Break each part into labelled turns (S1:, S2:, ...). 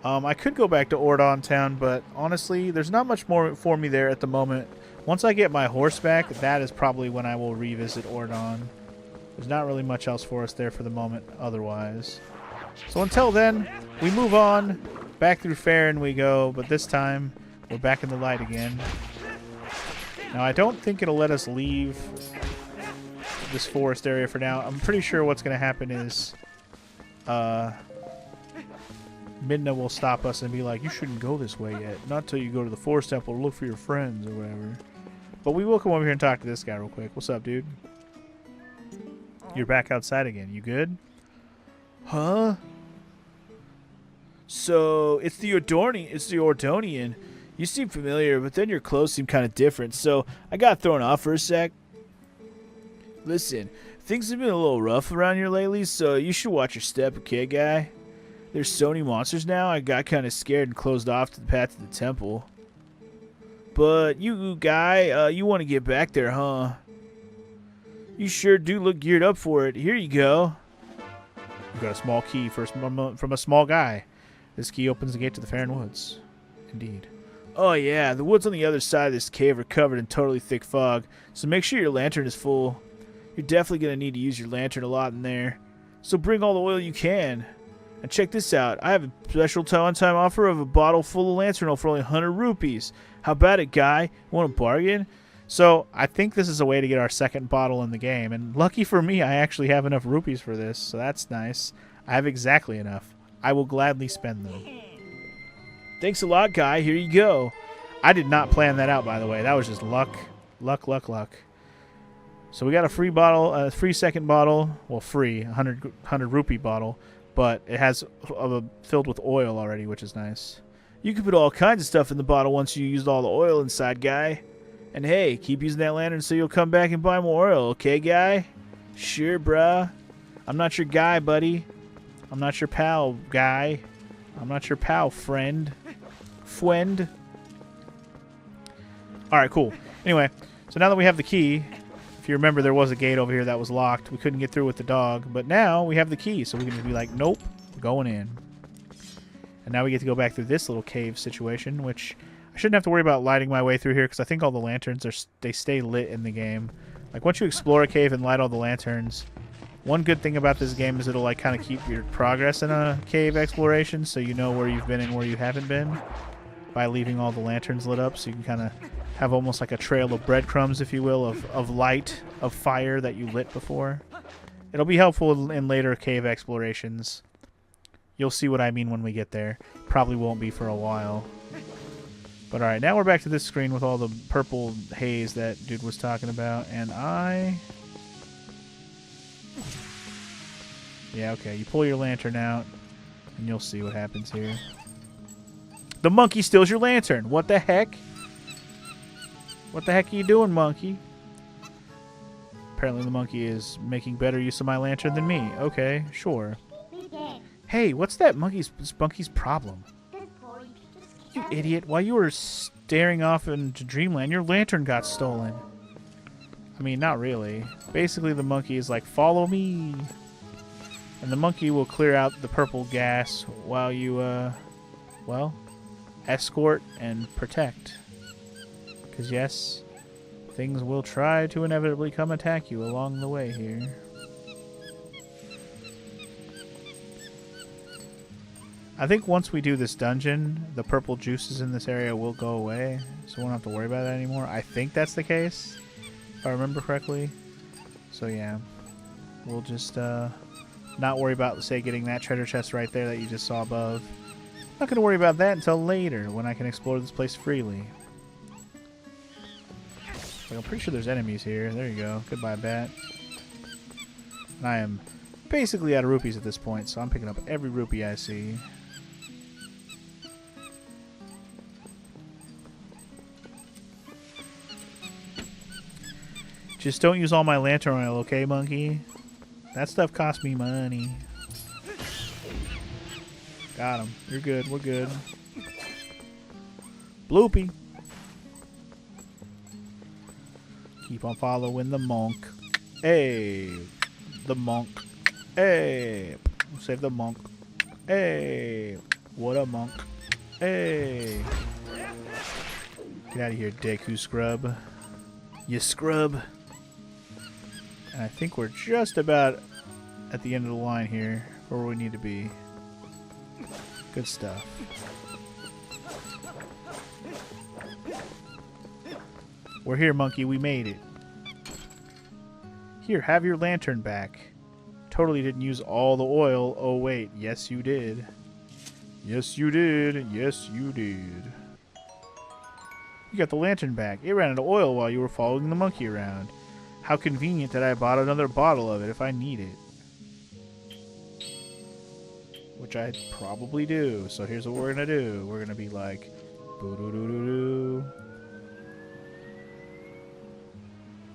S1: I could go back to Ordon Town, but honestly, there's not much more for me there at the moment. Once I get my horse back, that is probably when I will revisit Ordon. There's not really much else for us there for the moment otherwise. So until then, we move on. Back through Farron we go, but this time we're back in the light again. Now, I don't think it'll let us leave this forest area for now. I'm pretty sure what's going to happen is Midna will stop us and be like, you shouldn't go this way yet. Not till you go to the forest temple or look for your friends or whatever. But we will come over here and talk to this guy real quick. What's up, dude? You're back outside again. You good? Huh? So, it's the Ordonian. You seem familiar, but then your clothes seem kind of different, so I got thrown off for a sec. Listen, things have been a little rough around here lately, so you should watch your step, okay, guy? There's so many monsters now, I got kind of scared and closed off to the path to the temple. But you, guy, you want to get back there, huh? You sure do look geared up for it. Here you go. You got a small key from a small guy. This key opens the gate to the Farron Woods. Indeed. Oh yeah, the woods on the other side of this cave are covered in totally thick fog, so make sure your lantern is full. You're definitely going to need to use your lantern a lot in there, so bring all the oil you can. And check this out, I have a special one-time offer of a bottle full of lantern oil for only 100 rupees. How about it, guy? Want a bargain? So, I think this is a way to get our second bottle in the game, and lucky for me, I actually have enough rupees for this, so that's nice. I have exactly enough. I will gladly spend them. Thanks a lot, guy. Here you go. I did not plan that out, by the way. That was just luck. Luck, luck, luck. So we got a free bottle, a free second bottle. Well, free, 100 rupee bottle. But it has filled with oil already, which is nice. You can put all kinds of stuff in the bottle once you used all the oil inside, guy. And hey, keep using that lantern so you'll come back and buy more oil, okay, guy? Sure, bruh. I'm not your guy, buddy. I'm not your pal, guy. I'm not your pal, friend. Friend. Alright, cool. Anyway, so now that we have the key, if you remember, there was a gate over here that was locked. We couldn't get through with the dog, but now we have the key, so we can just be like, nope, we're going in. And now we get to go back through this little cave situation, which I shouldn't have to worry about lighting my way through here, because I think all the lanterns, they stay lit in the game. Like, once you explore a cave and light all the lanterns, one good thing about this game is it'll, like, kind of keep your progress in a cave exploration, so you know where you've been and where you haven't been, by leaving all the lanterns lit up, so you can kind of have almost like a trail of breadcrumbs, if you will, of light, of fire that you lit before. It'll be helpful in later cave explorations. You'll see what I mean when we get there. Probably won't be for a while. But alright, now we're back to this screen with all the purple haze that dude was talking about, and yeah, okay, you pull your lantern out, and you'll see what happens here. The monkey steals your lantern! What the heck? What the heck are you doing, monkey? Apparently the monkey is making better use of my lantern than me. Okay, sure. Hey, what's that monkey's problem? You idiot. While you were staring off into dreamland, your lantern got stolen. I mean, not really. Basically, the monkey is like, follow me. And the monkey will clear out the purple gas while you, well, escort and protect. Because, yes, things will try to inevitably come attack you along the way here. I think once we do this dungeon, the purple juices in this area will go away, so we won't have to worry about that anymore. I think that's the case, if I remember correctly. So yeah, we'll just not worry about, say, getting that treasure chest right there that you just saw above. Not going to worry about that until later, when I can explore this place freely. Like, I'm pretty sure there's enemies here. There you go. Goodbye, bat. And I am basically out of rupees at this point, so I'm picking up every rupee I see. Just don't use all my lantern oil, okay, monkey? That stuff cost me money. Got him. You're good. We're good. Bloopy. Keep on following the monk. Hey. The monk. Hey. Save the monk. Hey. What a monk. Hey. Get out of here, Deku Scrub. You scrub. And I think we're just about at the end of the line here, where we need to be. Good stuff. We're here, monkey. We made it. Here, have your lantern back. Totally didn't use all the oil. Oh, wait. Yes, you did. Yes, you did. Yes, you did. You got the lantern back. It ran out of oil while you were following the monkey around. How convenient that I bought another bottle of it if I need it. Which I probably do. So here's what we're going to do. We're going to be like... Boo-doo-doo-doo-doo.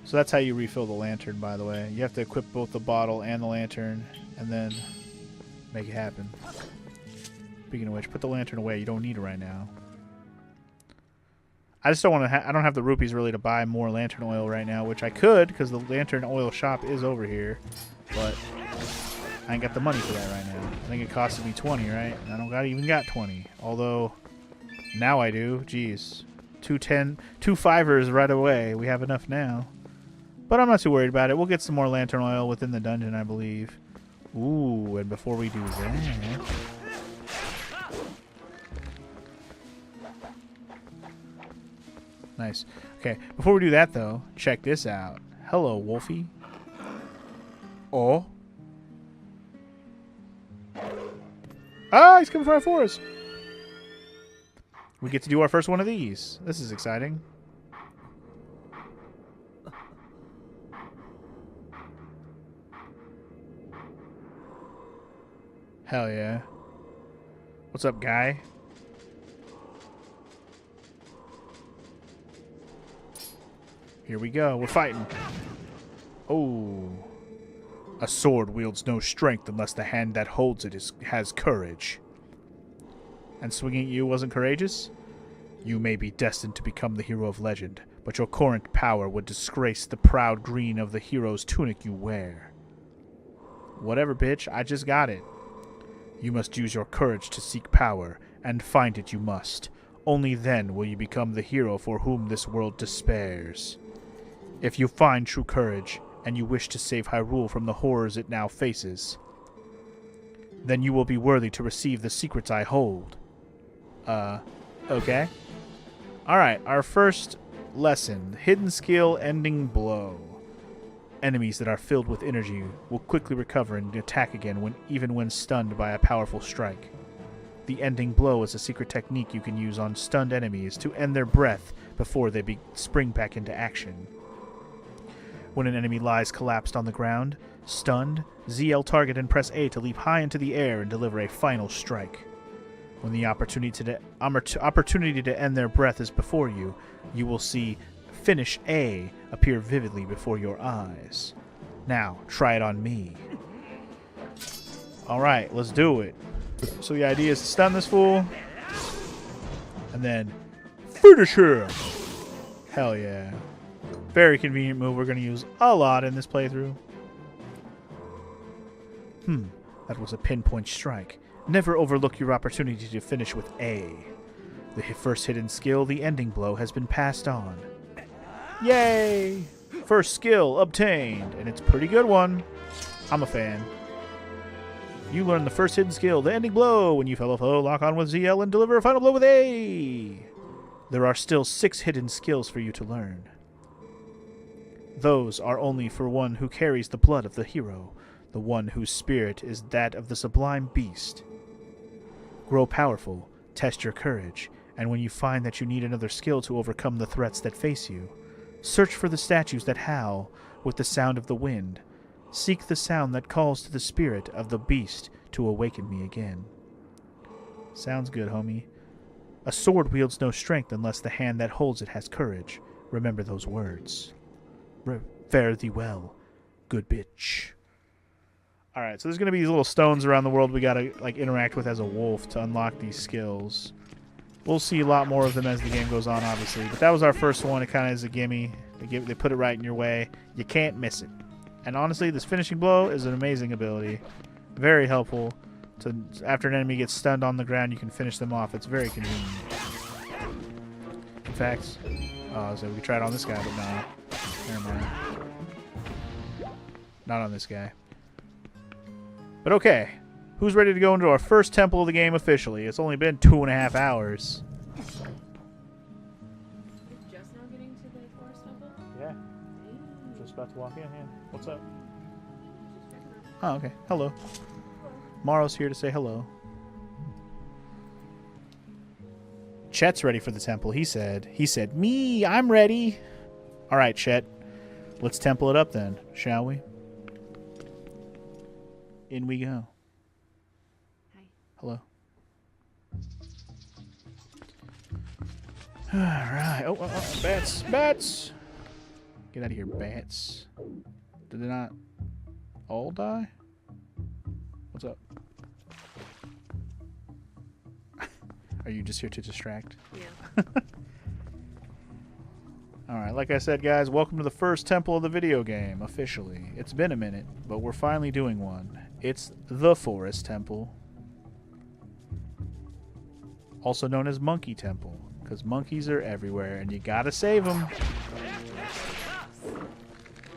S1: So that's how you refill the lantern, by the way. You have to equip both the bottle and the lantern, and then make it happen. Speaking of which, put the lantern away. You don't need it right now. I just don't want to. I don't have the rupees really to buy more lantern oil right now, which I could because the lantern oil shop is over here, but I ain't got the money for that right now. I think it costed me 20, right? I don't even got 20. Although now I do. Jeez, 2 fivers right away. We have enough now, but I'm not too worried about it. We'll get some more lantern oil within the dungeon, I believe. Ooh, and before we do that. Nice. Okay, before we do that, though, check this out. Hello, Wolfie. Oh. Ah, he's coming right for us. We get to do our first one of these. This is exciting. Hell yeah. What's up, guy? Here we go. We're fighting. Oh. A sword wields no strength unless the hand that holds it has courage. And swinging at you wasn't courageous? You may be destined to become the hero of legend, but your current power would disgrace the proud green of the hero's tunic you wear. Whatever, bitch. I just got it. You must use your courage to seek power, and find it you must. Only then will you become the hero for whom this world despairs. If you find true courage, and you wish to save Hyrule from the horrors it now faces, then you will be worthy to receive the secrets I hold. Okay. Alright, our first lesson. Hidden skill, ending blow. Enemies that are filled with energy will quickly recover and attack again even when stunned by a powerful strike. The ending blow is a secret technique you can use on stunned enemies to end their breath before they spring back into action. When an enemy lies collapsed on the ground, stunned, ZL target and press A to leap high into the air and deliver a final strike. When the opportunity to end their breath is before you, you will see Finish A appear vividly before your eyes. Now, try it on me. Alright, let's do it. So the idea is to stun this fool, and then finish her! Hell yeah. Very convenient move we're going to use a lot in this playthrough. That was a pinpoint strike. Never overlook your opportunity to finish with A. The first hidden skill, the ending blow, has been passed on. Yay! First skill obtained, and it's a pretty good one. I'm a fan. You learn the first hidden skill, the ending blow. When you fellow foe, lock on with ZL and deliver a final blow with A. There are still 6 hidden skills for you to learn. Those are only for one who carries the blood of the hero, the one whose spirit is that of the sublime beast. Grow powerful, test your courage, and when you find that you need another skill to overcome the threats that face you, search for the statues that howl with the sound of the wind. Seek the sound that calls to the spirit of the beast to awaken me again. Sounds good, homie. A sword wields no strength unless the hand that holds it has courage. Remember those words. Fare thee well, good bitch. Alright, so there's going to be these little stones around the world we got to like interact with as a wolf to unlock these skills. We'll see a lot more of them as the game goes on, obviously. But that was our first one. It kind of is a gimme. They put it right in your way. You can't miss it. And honestly, this finishing blow is an amazing ability. Very helpful So after an enemy gets stunned on the ground, you can finish them off. It's very convenient. In fact, so we could try it on this guy, but no. Never mind. Not on this guy. But okay. Who's ready to go into our first temple of the game officially? It's only been 2.5 hours.
S2: You're just now getting to the forest temple?
S1: Yeah. Just about to walk in, yeah. What's up? Oh, okay. Hello. Maro's here to say hello. Chet's ready for the temple, he said. He said, me, I'm ready. All right, Chet. Let's temple it up then, shall we? In we go.
S2: Hi.
S1: Hello. All right. Oh, bats. Bats. Get out of here, bats. Did they not all die? What's up? Are you just here to distract?
S2: Yeah.
S1: Alright, like I said, guys, welcome to the first temple of the video game, officially. It's been a minute, but we're finally doing one. It's the Forest Temple. Also known as Monkey Temple, because monkeys are everywhere, and you gotta save them.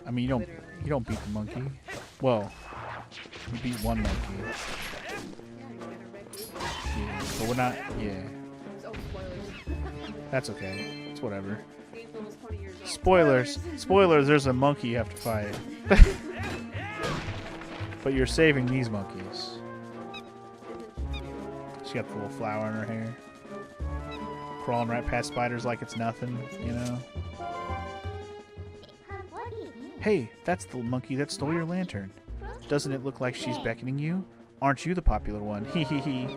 S1: I mean, you don't beat the monkey. Well, you beat one monkey. Yeah, but we're not. Yeah.
S2: Oh, spoilers.
S1: That's okay. It's whatever.
S2: This game's almost 20 years old.
S1: Spoilers. Spoilers. There's a monkey you have to fight. But you're saving these monkeys. She got the little flower in her hair. Crawling right past spiders like it's nothing, you know. Hey, that's the monkey that stole your lantern. Doesn't it look like she's beckoning you? Aren't you the popular one? Hee hee hee.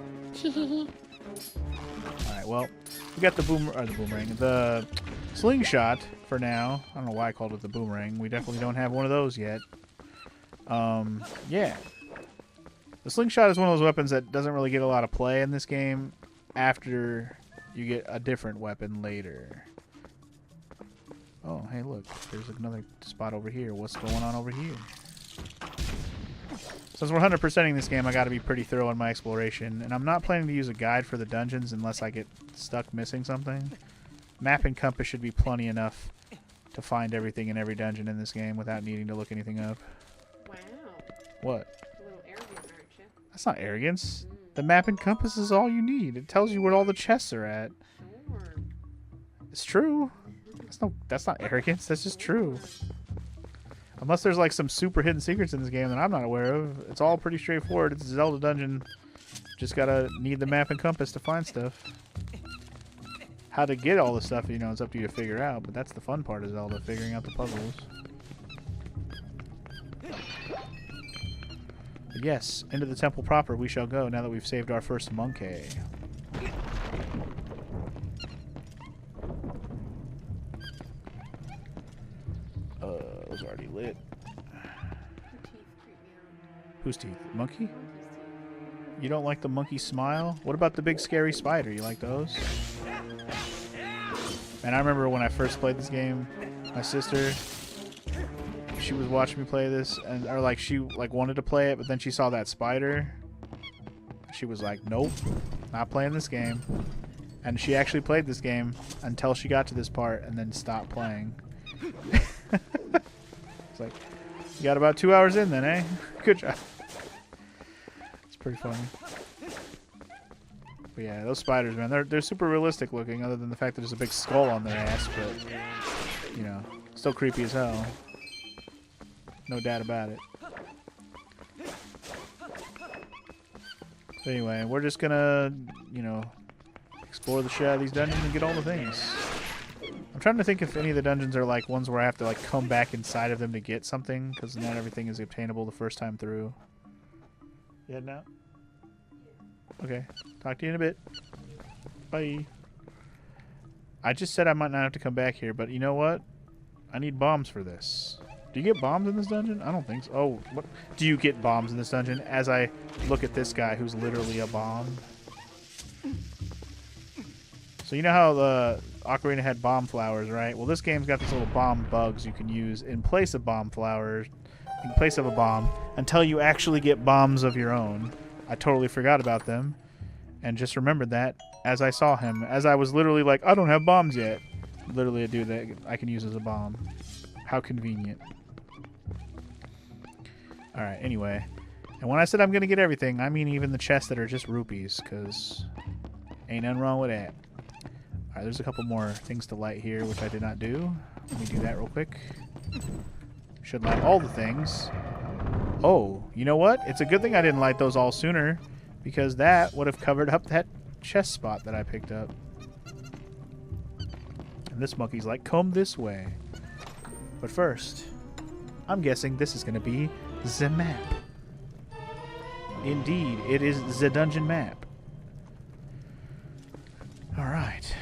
S1: Alright, well, we got the boomerang. The slingshot for now. I don't know why I called it the boomerang. We definitely don't have one of those yet. Yeah. The slingshot is one of those weapons that doesn't really get a lot of play in this game after you get a different weapon later. Oh, hey, look. There's another spot over here. What's going on over here? Since we're 100%ing this game, I got to be pretty thorough in my exploration, and I'm not planning to use a guide for the dungeons unless I get stuck missing something. Map and compass should be plenty enough to find everything in every dungeon in this game without needing to look anything up.
S2: Wow.
S1: What?
S2: A little arrogant, aren't you?
S1: That's not arrogance. The map and compass is all you need. It tells you where all the chests are at.
S2: Sure.
S1: It's true. That's not arrogance. That's just true. Unless there's like some super hidden secrets in this game that I'm not aware of. It's all pretty straightforward. It's a Zelda dungeon. Just gotta need the map and compass to find stuff. How to get all the stuff, you know, it's up to you to figure out. But that's the fun part of Zelda, figuring out the puzzles. But yes, into the temple proper we shall go now that we've saved our first monkey. Was already lit. Whose teeth? Monkey? You don't like the monkey smile? What about the big scary spider? You like those? And I remember when I first played this game, my sister, she was watching me play this, and she wanted to play it, but then she saw that spider. She was like, "Nope, not playing this game." And she actually played this game until she got to this part, and then stopped playing. It's like, you got about 2 hours in then, eh? Good job. It's pretty funny. But yeah, those spiders, man, they're super realistic looking, other than the fact that there's a big skull on their ass, but, you know, still creepy as hell. No doubt about it. But anyway, we're just gonna, you know, explore the shit out of these dungeons and get all the things. I'm trying to think if any of the dungeons are like ones where I have to like come back inside of them to get something, because not everything is obtainable the first time through. You heading out? Okay. Talk to you in a bit. Bye. I just said I might not have to come back here, but you know what? I need bombs for this. Do you get bombs in this dungeon? I don't think so. Oh, what? Do you get bombs in this dungeon? As I look at this guy who's literally a bomb. So you know how the Ocarina had bomb flowers, right? Well, this game's got these little bomb bugs you can use in place of bomb flowers, in place of a bomb, until you actually get bombs of your own. I totally forgot about them and just remembered that as I saw him. As I was literally like, I don't have bombs yet. Literally a dude that I can use as a bomb. How convenient. Alright, anyway. And when I said I'm going to get everything, I mean even the chests that are just rupees, because ain't nothing wrong with that. Alright, there's a couple more things to light here, which I did not do. Let me do that real quick. Should light all the things. Oh, you know what? It's a good thing I didn't light those all sooner, because that would have covered up that chest spot that I picked up. And this monkey's like, come this way. But first, I'm guessing this is going to be the map. Indeed, it is the dungeon map. Alright.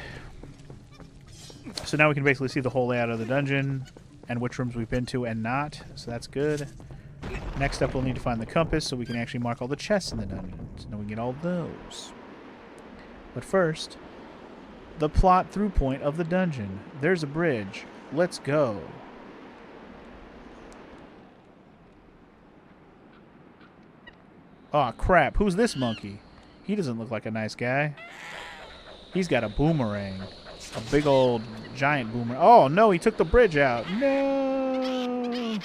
S1: So now we can basically see the whole layout of the dungeon and which rooms we've been to and not. So that's good. Next up, we'll need to find the compass so we can actually mark all the chests in the dungeon. So now we can get all those. But first, the plot through point of the dungeon. There's a bridge. Let's go. Aw, crap. Who's this monkey? He doesn't look like a nice guy. He's got a boomerang. A big old giant boomerang. Oh, no, he took the bridge out. No!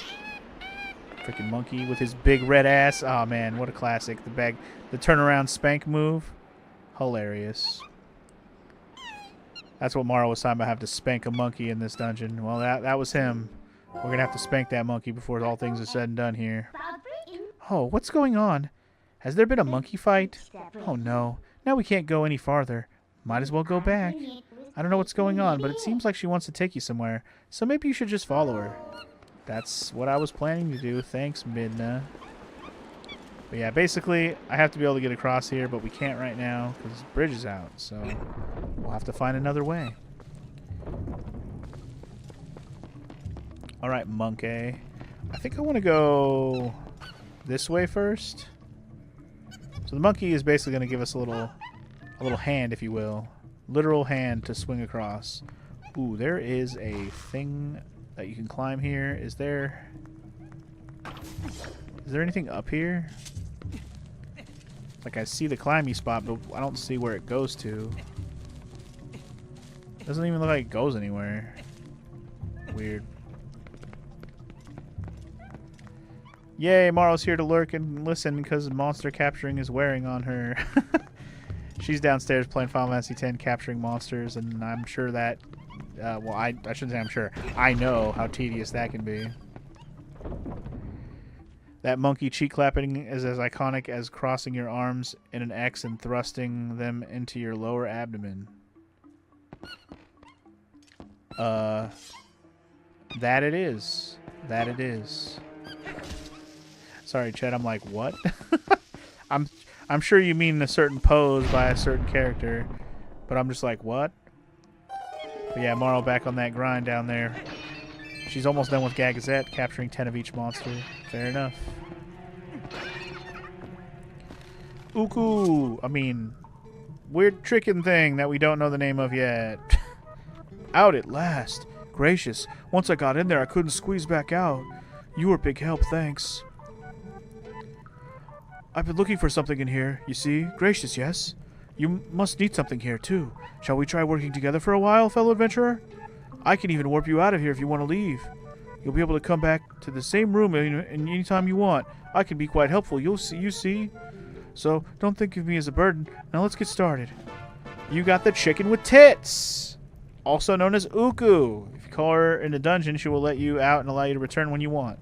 S1: Freaking monkey with his big red ass. Oh, man, what a classic. The turnaround spank move. Hilarious. That's what Mara was talking about, have to spank a monkey in this dungeon. Well, that was him. We're going to have to spank that monkey before all things are said and done here. Oh, what's going on? Has there been a monkey fight? Oh, no. Now we can't go any farther. Might as well go back. I don't know what's going on, but it seems like she wants to take you somewhere. So maybe you should just follow her. That's what I was planning to do. Thanks, Midna. But yeah, basically, I have to be able to get across here, but we can't right now because the bridge is out. So we'll have to find another way. Alright, monkey. I think I want to go this way first. So the monkey is basically going to give us a little hand, if you will. Literal hand to swing across. Ooh, there is a thing that you can climb here. Is there anything up here? Like, I see the climbing spot, but I don't see where it goes to. Doesn't even look like it goes anywhere. Weird. Yay, Marlo's here to lurk and listen because monster capturing is wearing on her. She's downstairs playing Final Fantasy X, capturing monsters, and I'm sure that... well, I shouldn't say I'm sure. I know how tedious that can be. That monkey cheek clapping is as iconic as crossing your arms in an X and thrusting them into your lower abdomen. That it is. That it is. Sorry, Chet, I'm like, what? I'm sure you mean a certain pose by a certain character, but I'm just like, what? But yeah, Marl back on that grind down there. She's almost done with Gagazette, capturing 10 of each monster. Fair enough. Uku! I mean, weird tricking thing that we don't know the name of yet. Out at last. Gracious. Once I got in there, I couldn't squeeze back out. You were big help, thanks. I've been looking for something in here, you see? Gracious, yes? You must need something here, too. Shall we try working together for a while, fellow adventurer? I can even warp you out of here if you want to leave. You'll be able to come back to the same room any time you want. I can be quite helpful, you see? So, don't think of me as a burden. Now let's get started. You got the chicken with tits! Also known as Uku. If you call her in a dungeon, she will let you out and allow you to return when you want.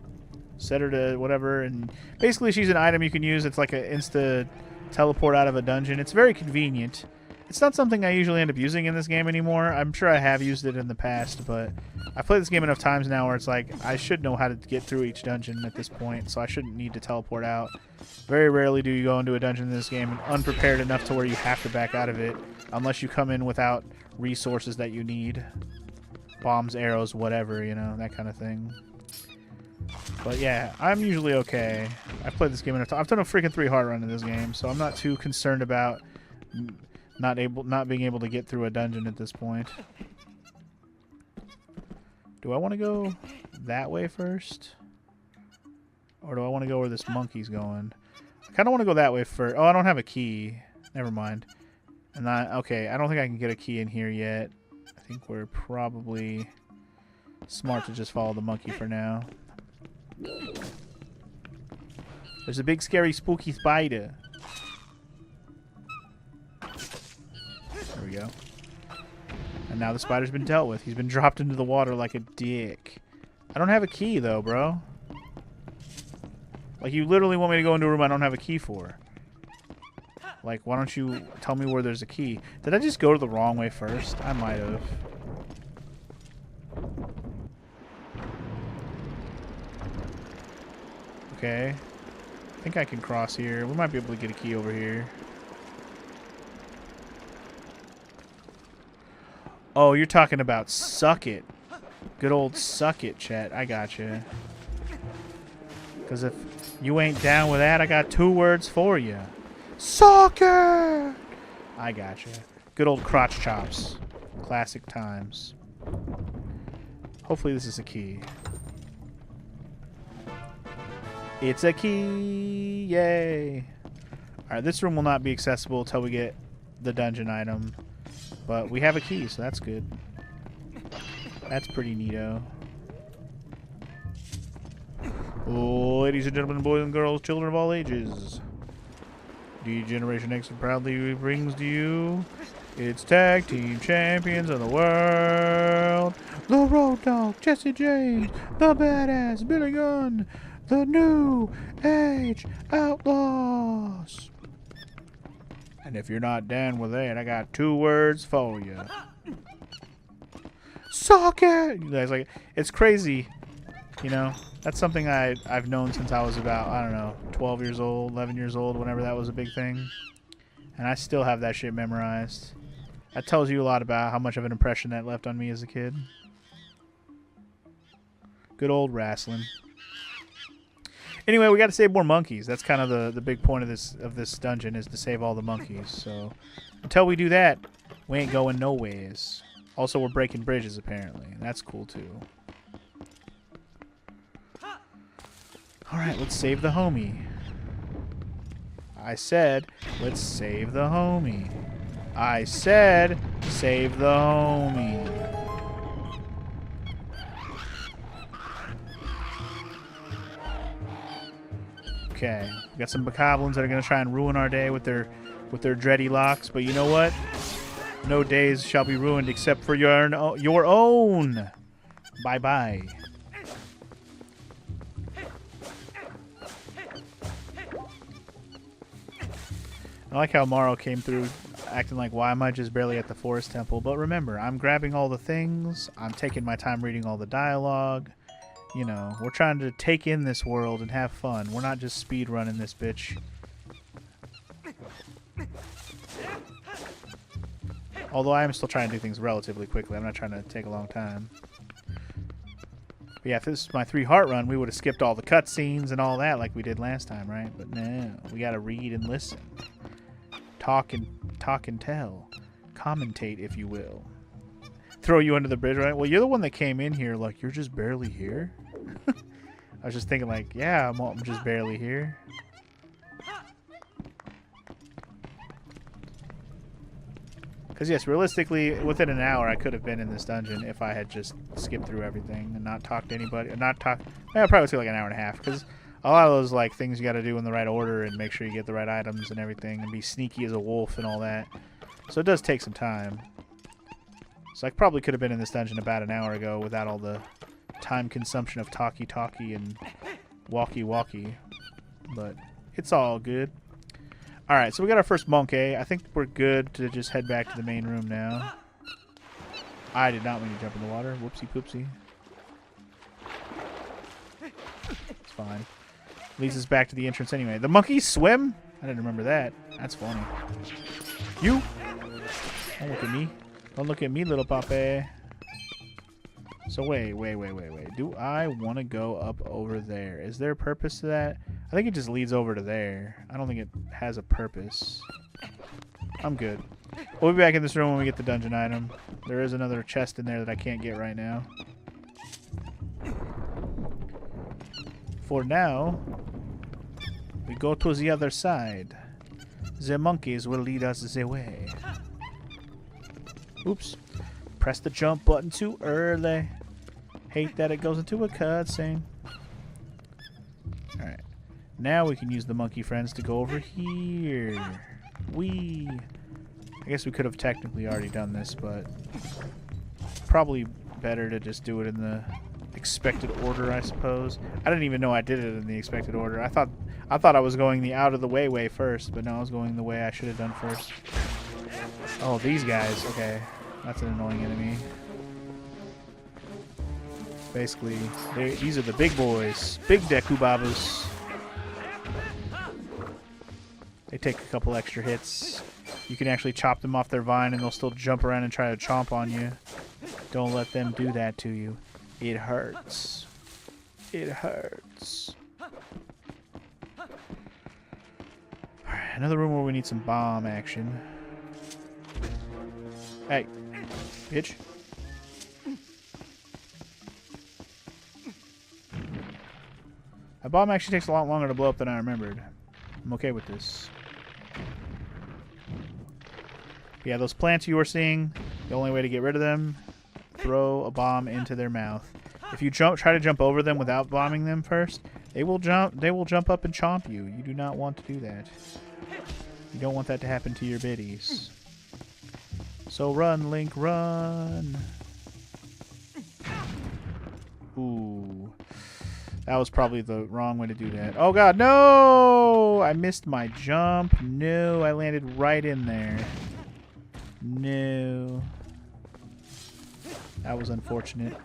S1: Set her to whatever, and basically she's an item you can use. It's like an insta teleport out of a dungeon. It's very convenient. It's not something I usually end up using in this game anymore. I'm sure I have used it in the past, but I've played this game enough times now where it's like I should know how to get through each dungeon at this point, so I shouldn't need to teleport out. Very rarely do you go into a dungeon in this game unprepared enough to where you have to back out of it, unless you come in without resources that you need. Bombs, arrows, whatever, you know, that kind of thing. But yeah, I'm usually okay. I've played this game enough time. I've done a freaking 3 hard run in this game, so I'm not too concerned about not being able to get through a dungeon at this point. Do I want to go that way first? Or do I want to go where this monkey's going? I kind of want to go that way first. Oh, I don't have a key. Never mind. And okay, I don't think I can get a key in here yet. I think we're probably smart to just follow the monkey for now. There's a big, scary, spooky spider. There we go. And now the spider's been dealt with. He's been dropped into the water like a dick. I don't have a key, though, bro. Like, you literally want me to go into a room I don't have a key for. Like, why don't you tell me where there's a key? Did I just go to the wrong way first? I might have. Okay. I think I can cross here. We might be able to get a key over here. Oh, you're talking about suck it. Good old suck it, chat. I gotcha. Because if you ain't down with that, I got 2 words for you. Suck it! I gotcha. Good old crotch chops. Classic times. Hopefully this is a key. It's a key! Yay! Alright, this room will not be accessible until we get the dungeon item. But we have a key, so that's good. That's pretty neato. Oh, ladies and gentlemen, boys and girls, children of all ages. D-Generation X proudly brings to you its tag team champions of the world. The Road Dogg, Jesse James, the Badass, Billy Gunn, the New Age Outlaws. And if you're not down with that, I got 2 words for you. Suck it! You guys, like, it's crazy, you know. That's something I've known since I was about, I don't know, 12 years old, 11 years old, whenever that was a big thing. And I still have that shit memorized. That tells you a lot about how much of an impression that left on me as a kid. Good old wrestling. Anyway, we got to save more monkeys. That's kind of the big point of this dungeon, is to save all the monkeys. So until we do that, we ain't going nowheres. Also, we're breaking bridges, apparently. And that's cool, too. Alright, let's save the homie. I said, let's save the homie. I said, save the homie. Okay, we got some bokoblins that are going to try and ruin our day with their dready locks. But you know what? No days shall be ruined except for your own. Bye-bye. I like how Morrow came through acting like, why am I just barely at the Forest Temple? But remember, I'm grabbing all the things. I'm taking my time reading all the dialogue. You know, we're trying to take in this world and have fun. We're not just speed running this bitch. Although I am still trying to do things relatively quickly. I'm not trying to take a long time. But yeah, if this was my 3 heart run, we would have skipped all the cutscenes and all that like we did last time, right? But no, we gotta read and listen. Talk and tell. Commentate, if you will. Throw you under the bridge, right? Well, you're the one that came in here like, you're just barely here? I was just thinking like, yeah, I'm just barely here. Because yes, realistically, within an hour, I could have been in this dungeon if I had just skipped through everything and not talked to anybody. I'd probably take like an hour and a half, because a lot of those like things you got to do in the right order and make sure you get the right items and everything and be sneaky as a wolf and all that. So it does take some time. So I probably could have been in this dungeon about an hour ago without all the time consumption of talkie and walkie. But it's all good. Alright, so we got our first monkey. I think we're good to just head back to the main room now. I did not mean to jump in the water. Whoopsie poopsie. It's fine. Leads us back to the entrance anyway. The monkeys swim? I didn't remember that. That's funny. You! Don't look at me. Don't look at me, little pape. So wait. Do I want to go up over there? Is there a purpose to that? I think it just leads over to there. I don't think it has a purpose. I'm good. We'll be back in this room when we get the dungeon item. There is another chest in there that I can't get right now. For now, We go to the other side. The monkeys will lead us the way. Oops. Press the jump button too early. Hate that it goes into a cutscene. Alright. Now we can use the monkey friends to go over here. Whee! I guess we could have technically already done this, but probably better to just do it in the expected order, I suppose. I didn't even know I did it in the expected order. I thought I was going the out of the way first, but no, I was going the way I should have done first. Oh, these guys. Okay. That's an annoying enemy. Basically, these are the big boys. Big Dekubabas. They take a couple extra hits. You can actually chop them off their vine and they'll still jump around and try to chomp on you. Don't let them do that to you. It hurts. It hurts. Alright, another room where we need some bomb action. Hey, bitch. A bomb actually takes a lot longer to blow up than I remembered. I'm okay with this. Yeah, those plants you were seeing, the only way to get rid of them, throw a bomb into their mouth. If you try to jump over them without bombing them first, they will jump up and chomp you. You do not want to do that. You don't want that to happen to your biddies. So run, Link, run. Ooh. That was probably the wrong way to do that. Oh god, no! I missed my jump. No, I landed right in there. No. That was unfortunate.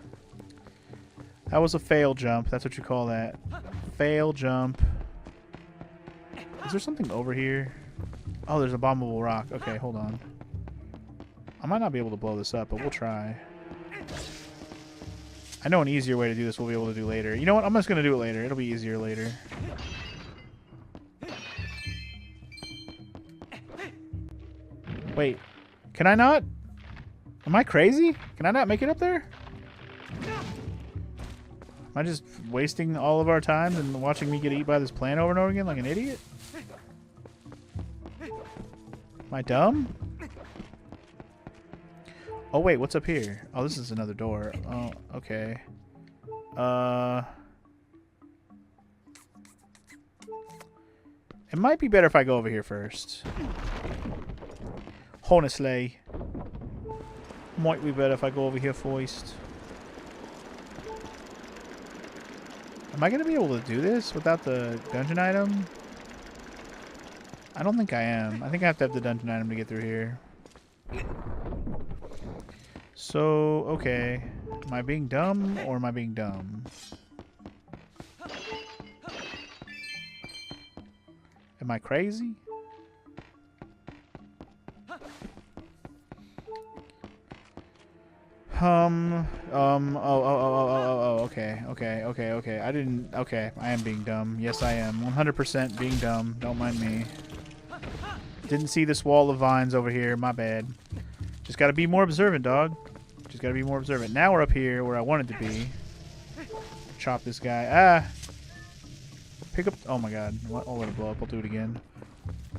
S1: That was a fail jump. That's what you call that. Fail jump. Is there something over here? Oh, there's a bombable rock. Okay, hold on. I might not be able to blow this up, but we'll try. I know an easier way to do this we'll be able to do later. You know what? I'm just going to do it later. It'll be easier later. Wait. Can I not? Am I crazy? Can I not make it up there? Am I just wasting all of our time and watching me get eaten by this plant over and over again like an idiot? Am I dumb? Oh wait, what's up here? Oh, this is another door. Oh, okay. It might be better if I go over here first. Honestly. Might be better if I go over here first. Am I going to be able to do this without the dungeon item? I don't think I am. I think I have to have the dungeon item to get through here. So, okay. Am I being dumb or am I being dumb? Am I crazy? Okay. I am being dumb. Yes, I am. 100% being dumb. Don't mind me. Didn't see this wall of vines over here. My bad. Just gotta be more observant, dog. Just gotta be more observant. Now we're up here where I wanted to be. Chop this guy. Ah! Pick up... Oh my god. I'll let it blow up. I'll do it again.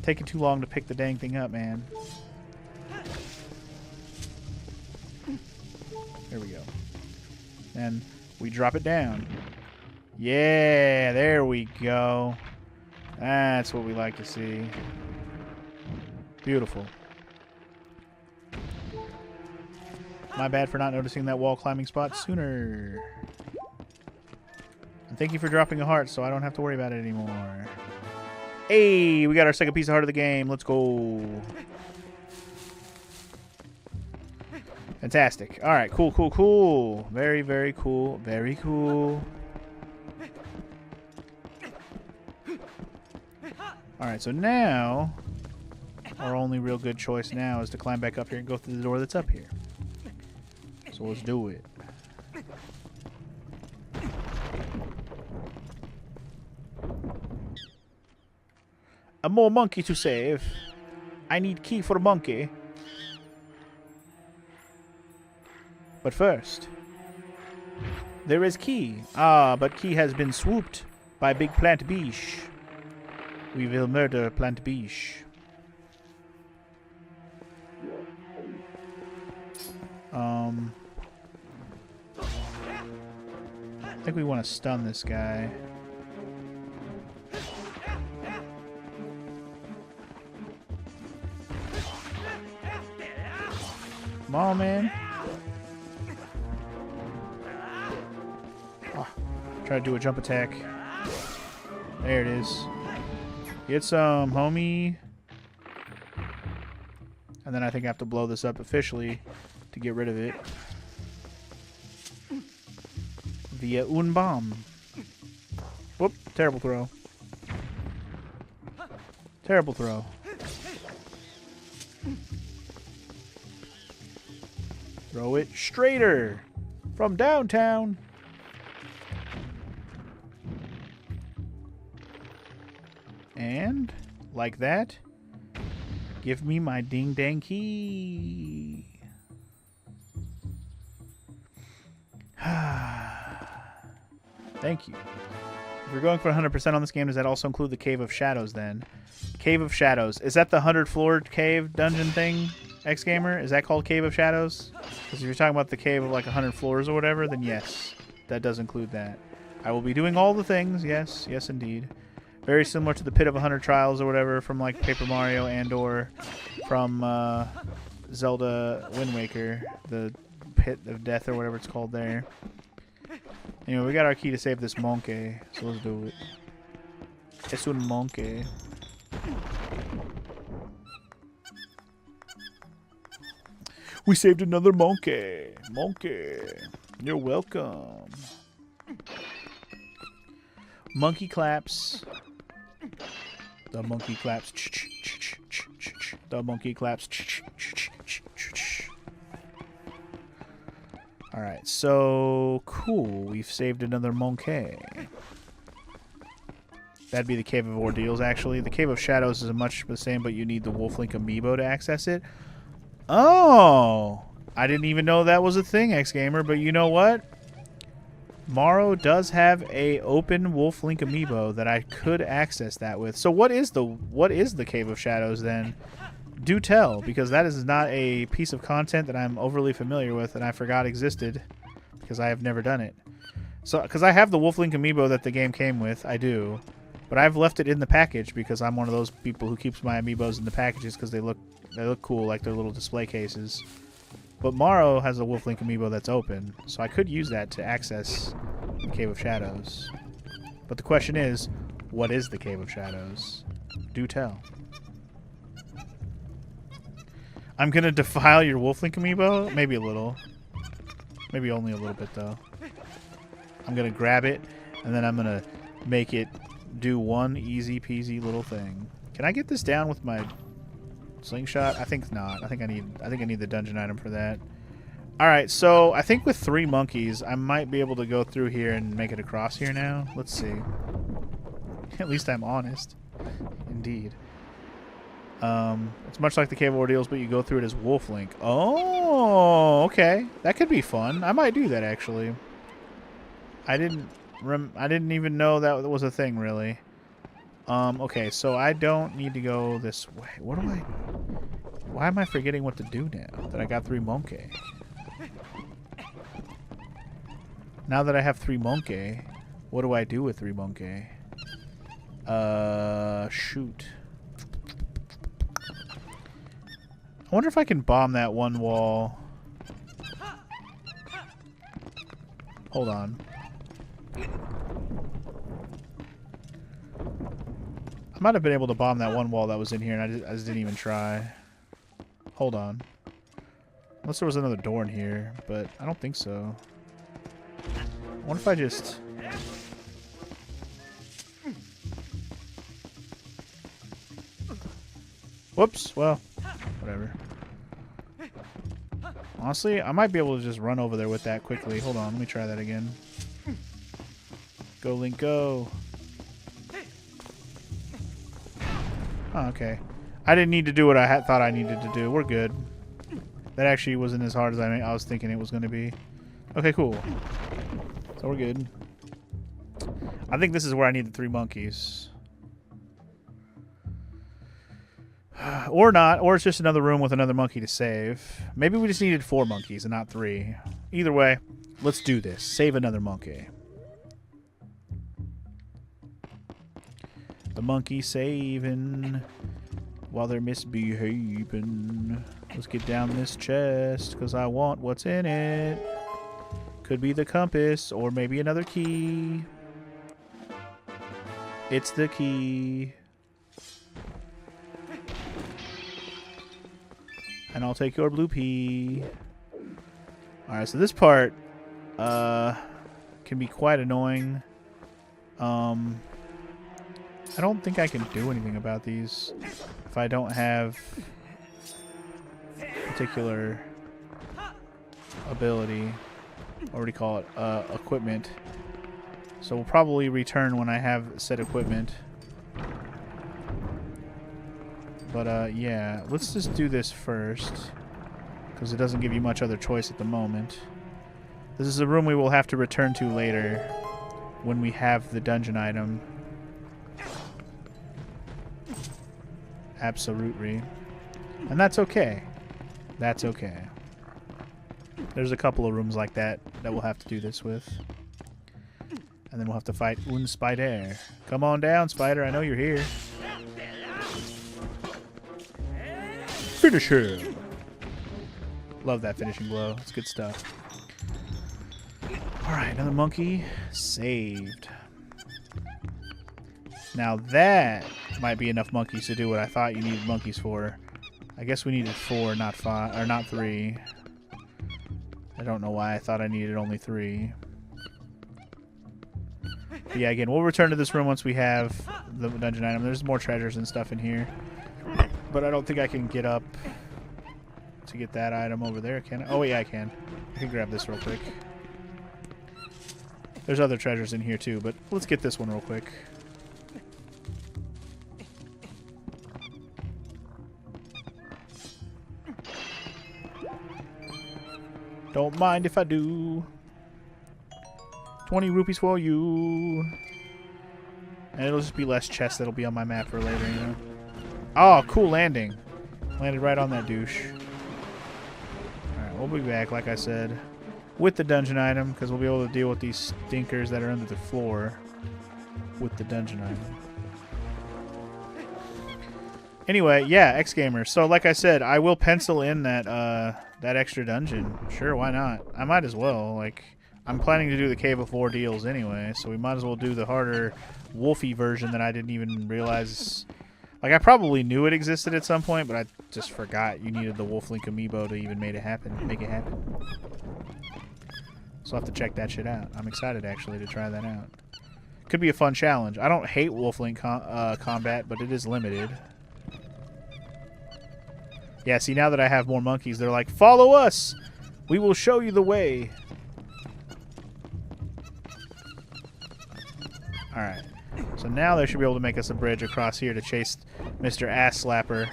S1: Taking too long to pick the dang thing up, man. There we go. And we drop it down. Yeah, there we go. That's what we like to see. Beautiful. My bad for not noticing that wall climbing spot sooner. And thank you for dropping a heart so I don't have to worry about it anymore. Hey, we got our second piece of heart of the game. Let's go. Fantastic. All right, cool. Very, very cool. Very cool. All right, so now our only real good choice now is to climb back up here and go through the door that's up here. So let's do it. A more monkey to save. I need key for monkey. But first, there is key. Ah, but key has been swooped by Big Plant Beesh. We will murder Plant Biche. I think we want to stun this guy. Come on, man. Oh, try to do a jump attack. There it is. Get some, homie. And then I think I have to blow this up officially to get rid of it. Via un bomb. Whoop, terrible throw. Terrible throw. Throw it straighter from downtown. And, like that, give me my ding-dang key. Thank you. If you're going for 100% on this game, does that also include the Cave of Shadows then? Cave of Shadows. Is that the 100-floor cave dungeon thing, X-Gamer? Is that called Cave of Shadows? Because if you're talking about the cave of like 100 floors or whatever, then yes, that does include that. I will be doing all the things, yes, yes indeed. Very similar to the Pit of 100 Trials or whatever from like Paper Mario and or from Zelda Wind Waker, the Pit of Death or whatever it's called there. Anyway, we got our key to save this monkey, so let's do it. Es un monkey. We saved another monkey. Monkey. You're welcome. Monkey claps. The monkey claps. The monkey claps. Alright, so cool. We've saved another monkey. That'd be the Cave of Ordeals, actually. The Cave of Shadows is much the same, but you need the Wolf Link amiibo to access it. Oh! I didn't even know that was a thing, X-Gamer, but you know what? Morrow does have a open Wolf Link amiibo that I could access that with. So what is the Cave of Shadows then? Do tell, because that is not a piece of content that I'm overly familiar with and I forgot existed because I have never done it. So, because I have the Wolf Link amiibo that the game came with, I do, but I've left it in the package because I'm one of those people who keeps my amiibos in the packages because they look cool, like their little display cases. But Morrow has a Wolf Link amiibo that's open, so I could use that to access the Cave of Shadows. But the question is, what is the Cave of Shadows? Do tell. I'm gonna defile your Wolf Link amiibo? Maybe a little. Maybe only a little bit, though. I'm gonna grab it, and then I'm gonna make it do one easy peasy little thing. Can I get this down with my slingshot? I think not. I think I need the dungeon item for that. Alright, so I think with 3 monkeys, I might be able to go through here and make it across here now. Let's see. At least I'm honest. Indeed. It's much like the Cave of Ordeals, but you go through it as Wolf Link. Oh, okay. That could be fun. I might do that, actually. I didn't even know that was a thing, really. Okay, so I don't need to go this way. Why am I forgetting what to do now that I got 3 monkey? Now that I have 3 monkey, what do I do with 3 monkey? Shoot. I wonder if I can bomb that one wall. Hold on. I might have been able to bomb that one wall that was in here, and I just didn't even try. Hold on. Unless there was another door in here, but I don't think so. I wonder if I just... Whoops, well, whatever. Honestly, I might be able to just run over there with that quickly. Hold on, let me try that again. Go, Link, go. Oh, okay. I didn't need to do what I thought I needed to do. We're good. That actually wasn't as hard as I was thinking it was going to be. Okay, cool. So we're good. I think this is where I need the 3 monkeys. Or not, or it's just another room with another monkey to save. Maybe we just needed 4 monkeys and not 3. Either way, let's do this. Save another monkey. The monkey saving while they're misbehaving. Let's get down this chest because I want what's in it. Could be the compass or maybe another key. It's the key. And I'll take your blue pea. Alright, so this part can be quite annoying. I don't think I can do anything about these if I don't have particular ability. What do you call it? Equipment. So we'll probably return when I have said equipment. But yeah, let's just do this first because it doesn't give you much other choice at the moment. This is a room we will have to return to later when we have the dungeon item. Absolutely. And that's okay. That's okay. There's a couple of rooms like that that we'll have to do this with. And then we'll have to fight un spider. Come on down, spider. I know you're here. Finish him. Love that finishing blow. It's good stuff. Alright, another monkey. Saved. Now that might be enough monkeys to do what I thought you needed monkeys for. I guess we needed 4, not 5, or not 3. I don't know why I thought I needed only 3. But yeah, again, we'll return to this room once we have the dungeon item. There's more treasures and stuff in here. But I don't think I can get up to get that item over there, can I? Oh, yeah, I can. I can grab this real quick. There's other treasures in here, too, but let's get this one real quick. Don't mind if I do. 20 rupees for you. And it'll just be less chests that'll be on my map for later, you know? Oh, cool landing. Landed right on that douche. Alright, we'll be back, like I said, with the dungeon item, because we'll be able to deal with these stinkers that are under the floor with the dungeon item. Anyway, yeah, X-Gamer. So, like I said, I will pencil in that that extra dungeon. Sure, why not? I might as well. Like, I'm planning to do the Cave of Four deals anyway, so we might as well do the harder wolfy version that I didn't even realize. Like, I probably knew it existed at some point, but I just forgot you needed the Wolf Link amiibo to even make it happen. So I'll have to check that shit out. I'm excited, actually, to try that out. Could be a fun challenge. I don't hate Wolf Link combat, but it is limited. Yeah, see, now that I have more monkeys, they're like, follow us! We will show you the way. Alright. So now they should be able to make us a bridge across here to chase Mr. Ass Slapper.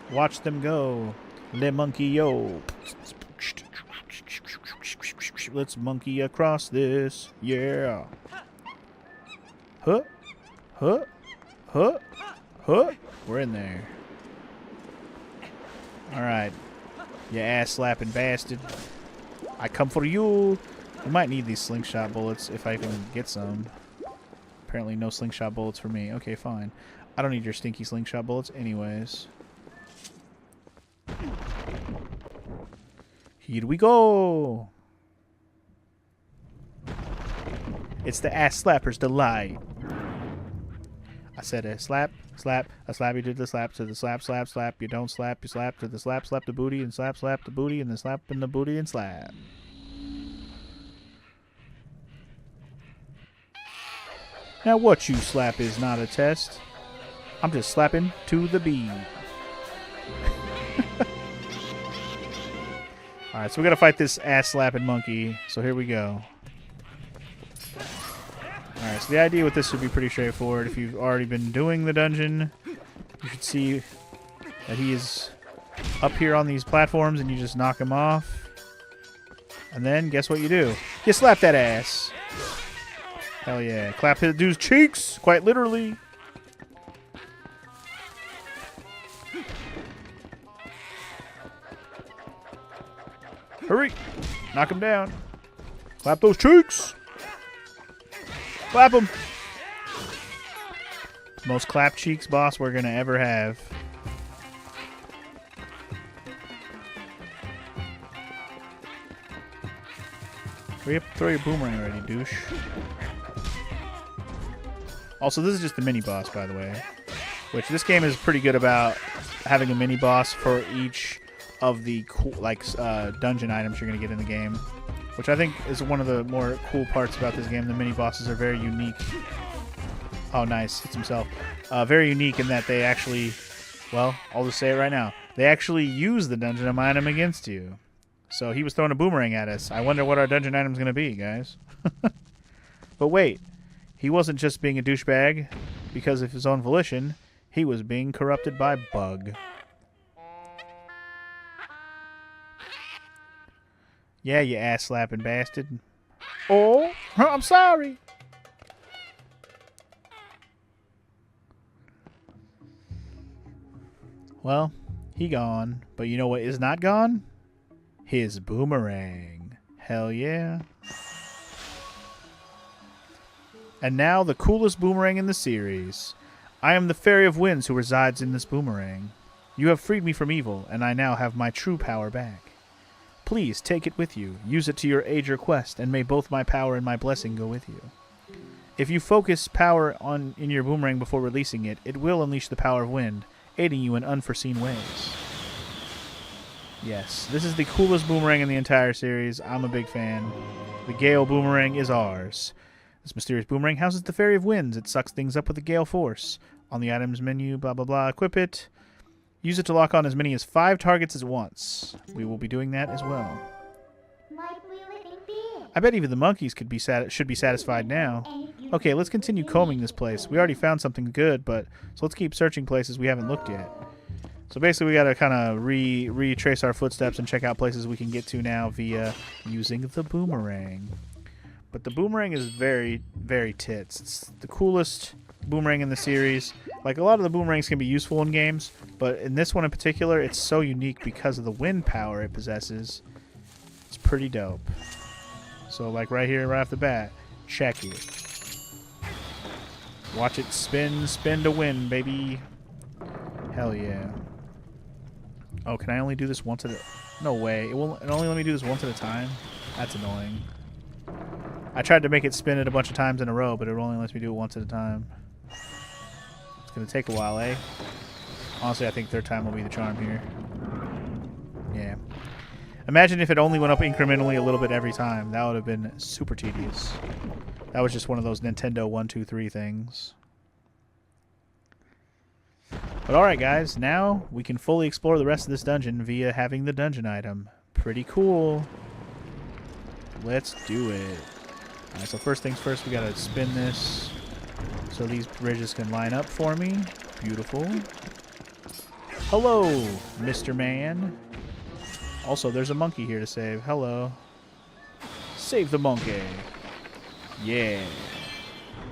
S1: Watch them go. Le monkey yo. Let's monkey across this. Yeah. Huh? Huh? Huh? Huh? We're in there. Alright. You ass-slapping bastard. I come for you. We might need these slingshot bullets if I can get some. Apparently no slingshot bullets for me. Okay, fine. I don't need your stinky slingshot bullets anyways. Here we go. It's the ass slapper's delight. I said a slap, slap, a slap you to the slap, to the slap, slap, slap. You don't slap, you slap, to the slap, slap the booty, and slap, slap the booty, and then slap in the booty and slap. Now what you slap is not a test. I'm just slapping to the beat. Alright, so we gotta fight this ass-slapping monkey. So here we go. Alright, so the idea with this should be pretty straightforward. If you've already been doing the dungeon, you should see that he is up here on these platforms and you just knock him off. And then, guess what you do? You slap that ass. Hell yeah. Clap his dude's cheeks, quite literally. Hurry. Knock him down. Clap those cheeks. Clap him. Most clap cheeks boss we're going to ever have. Hurry up, throw your boomerang already, douche. Also, this is just the mini boss, by the way. Which this game is pretty good about having a mini boss for each of the cool, dungeon items you're going to get in the game. Which I think is one of the more cool parts about this game. The mini bosses are very unique. Oh, nice. Hits himself. Very unique in that they actually, well, I'll just say it right now. They actually use the dungeon item against you. So he was throwing a boomerang at us. I wonder what our dungeon item's going to be, guys. But wait. He wasn't just being a douchebag because of his own volition. He was being corrupted by Bug. Yeah, you ass-slapping bastard. Oh, I'm sorry. Well, he gone. But you know what is not gone? His boomerang. Hell yeah. And now the coolest boomerang in the series. I am the Fairy of Winds who resides in this boomerang. You have freed me from evil, and I now have my true power back. Please take it with you. Use it to your age or quest, and may both my power and my blessing go with you. If you focus power in your boomerang before releasing it, it will unleash the power of wind, aiding you in unforeseen ways. Yes, this is the coolest boomerang in the entire series. I'm a big fan. The Gale boomerang is ours. This mysterious boomerang houses the Fairy of Winds. It sucks things up with a gale force. On the items menu, blah, blah, blah. Equip it. Use it to lock on as many as 5 targets at once. We will be doing that as well. I bet even the monkeys should be satisfied now. Okay, let's continue combing this place. We already found something good, so let's keep searching places we haven't looked yet. So basically we got to kind of retrace our footsteps and check out places we can get to now via using the boomerang. But the boomerang is very, very tits. It's the coolest boomerang in the series. Like, a lot of the boomerangs can be useful in games, but in this one in particular, it's so unique because of the wind power it possesses. It's pretty dope. So, like, right here, right off the bat, check it. Watch it spin to win, baby. Hell yeah. Oh, can I only do this once at a... No way. It only let me do this once at a time? That's annoying. I tried to make it spin it a bunch of times in a row, but it only lets me do it once at a time. It's going to take a while, eh? Honestly, I think third time will be the charm here. Yeah. Imagine if it only went up incrementally a little bit every time. That would have been super tedious. That was just one of those Nintendo 1, 2, 3 things. But alright, guys. Now we can fully explore the rest of this dungeon via having the dungeon item. Pretty cool. Let's do it. Alright, so first things first, we gotta spin this so these bridges can line up for me. Beautiful. Hello, Mr. Man. Also, there's a monkey here to save. Hello. Save the monkey. Yeah.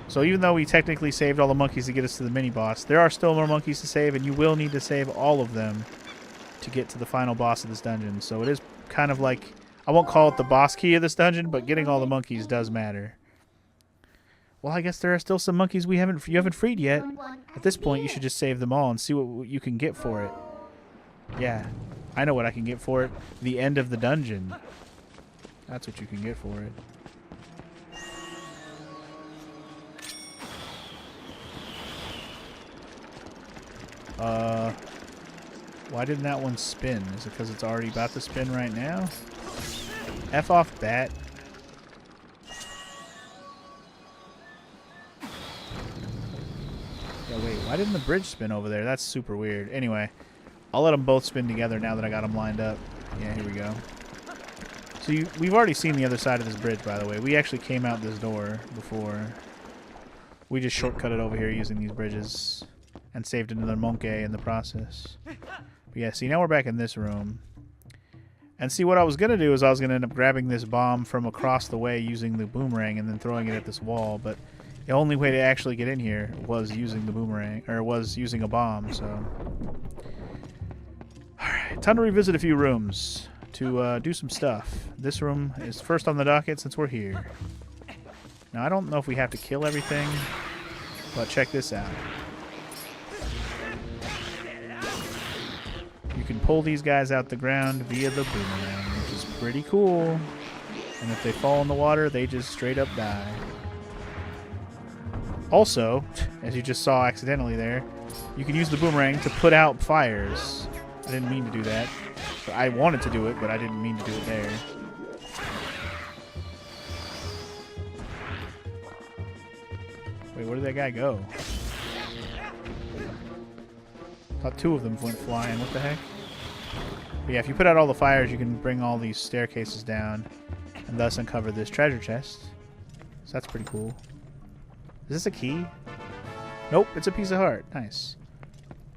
S1: So even though we technically saved all the monkeys to get us to the mini-boss, there are still more monkeys to save, and you will need to save all of them to get to the final boss of this dungeon. So it is kind of like... I won't call it the boss key of this dungeon, but getting all the monkeys does matter. Well, I guess there are still some monkeys you haven't freed yet. At this point, you should just save them all and see what you can get for it. Yeah, I know what I can get for it. The end of the dungeon. That's what you can get for it. Why didn't that one spin? Is it because it's already about to spin right now? F off bat. Yeah, wait, why didn't the bridge spin over there? That's super weird. Anyway, I'll let them both spin together now that I got them lined up. Yeah, here we go. So we've already seen the other side of this bridge, by the way. We actually came out this door before. We just shortcut it over here using these bridges and saved another monkey in the process. But yeah, see, now we're back in this room. And see, what I was going to do is I was going to end up grabbing this bomb from across the way using the boomerang and then throwing it at this wall, but the only way to actually get in here was using the boomerang, or was using a bomb, so... Alright, time to revisit a few rooms to do some stuff. This room is first on the docket since we're here. Now, I don't know if we have to kill everything, but check this out. You can pull these guys out the ground via the boomerang, which is pretty cool. And if they fall in the water, they just straight up die. Also, as you just saw accidentally there, you can use the boomerang to put out fires. I didn't mean to do that. I wanted to do it, but I didn't mean to do it there. Wait, where did that guy go? Thought two of them went flying. What the heck? But yeah, if you put out all the fires, you can bring all these staircases down and thus uncover this treasure chest. So that's pretty cool. Is this a key? Nope, it's a piece of heart. Nice.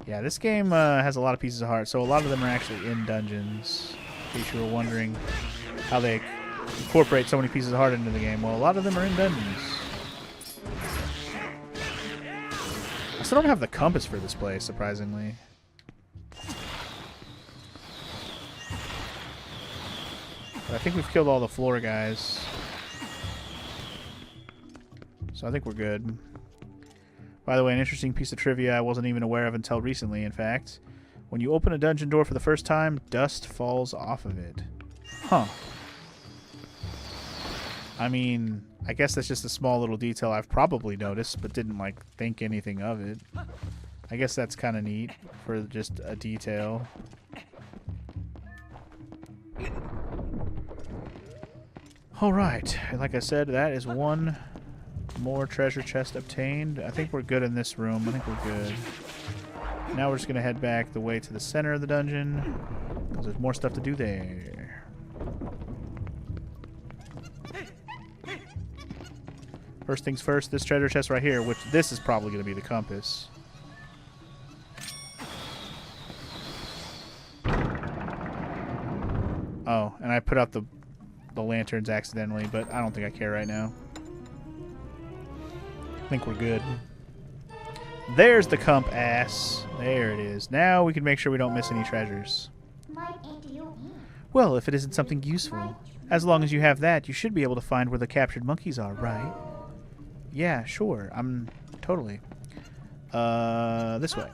S1: Yeah, this game has a lot of pieces of heart, so a lot of them are actually in dungeons. In case you were wondering how they incorporate so many pieces of heart into the game. Well, a lot of them are in dungeons. I still don't have the compass for this place, surprisingly. But I think we've killed all the floor guys. So I think we're good. By the way, an interesting piece of trivia I wasn't even aware of until recently, in fact. When you open a dungeon door for the first time, dust falls off of it. Huh. I mean, I guess that's just a small little detail I've probably noticed, but didn't, like, think anything of it. I guess that's kind of neat for just a detail. Alright, like I said, that is one more treasure chest obtained. I think we're good in this room. I think we're good. Now we're just going to head back the way to the center of the dungeon, because there's more stuff to do there. First things first, this treasure chest right here, which this is probably going to be the compass. Oh, and I put out the lanterns accidentally, but I don't think I care right now. I think we're good. There's the compass. There it is. Now we can make sure we don't miss any treasures. Well, if it isn't something useful. As long as you have that, you should be able to find where the captured monkeys are, right? Yeah, sure. I'm totally. This way.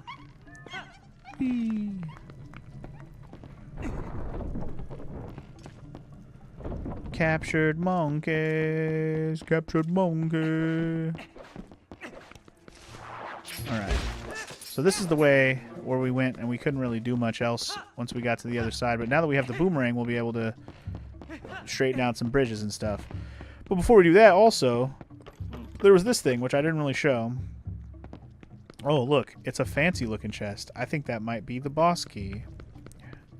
S1: Whee. Captured monkeys. Captured monkey. Alright. So this is the way where we went, and we couldn't really do much else once we got to the other side. But now that we have the boomerang, we'll be able to straighten out some bridges and stuff. But before we do that, also, there was this thing, which I didn't really show. Oh, look. It's a fancy-looking chest. I think that might be the boss key.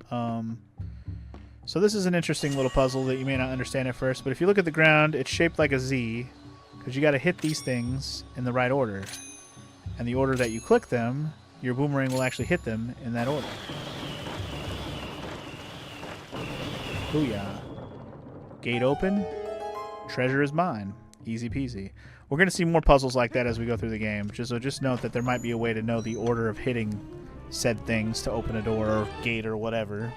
S1: So this is an interesting little puzzle that you may not understand at first. But if you look at the ground, it's shaped like a Z, because you got to hit these things in the right order. And the order that you click them, your boomerang will actually hit them in that order. Booyah. Gate open. Treasure is mine. Easy peasy. We're going to see more puzzles like that as we go through the game. So just note that there might be a way to know the order of hitting said things to open a door or gate or whatever.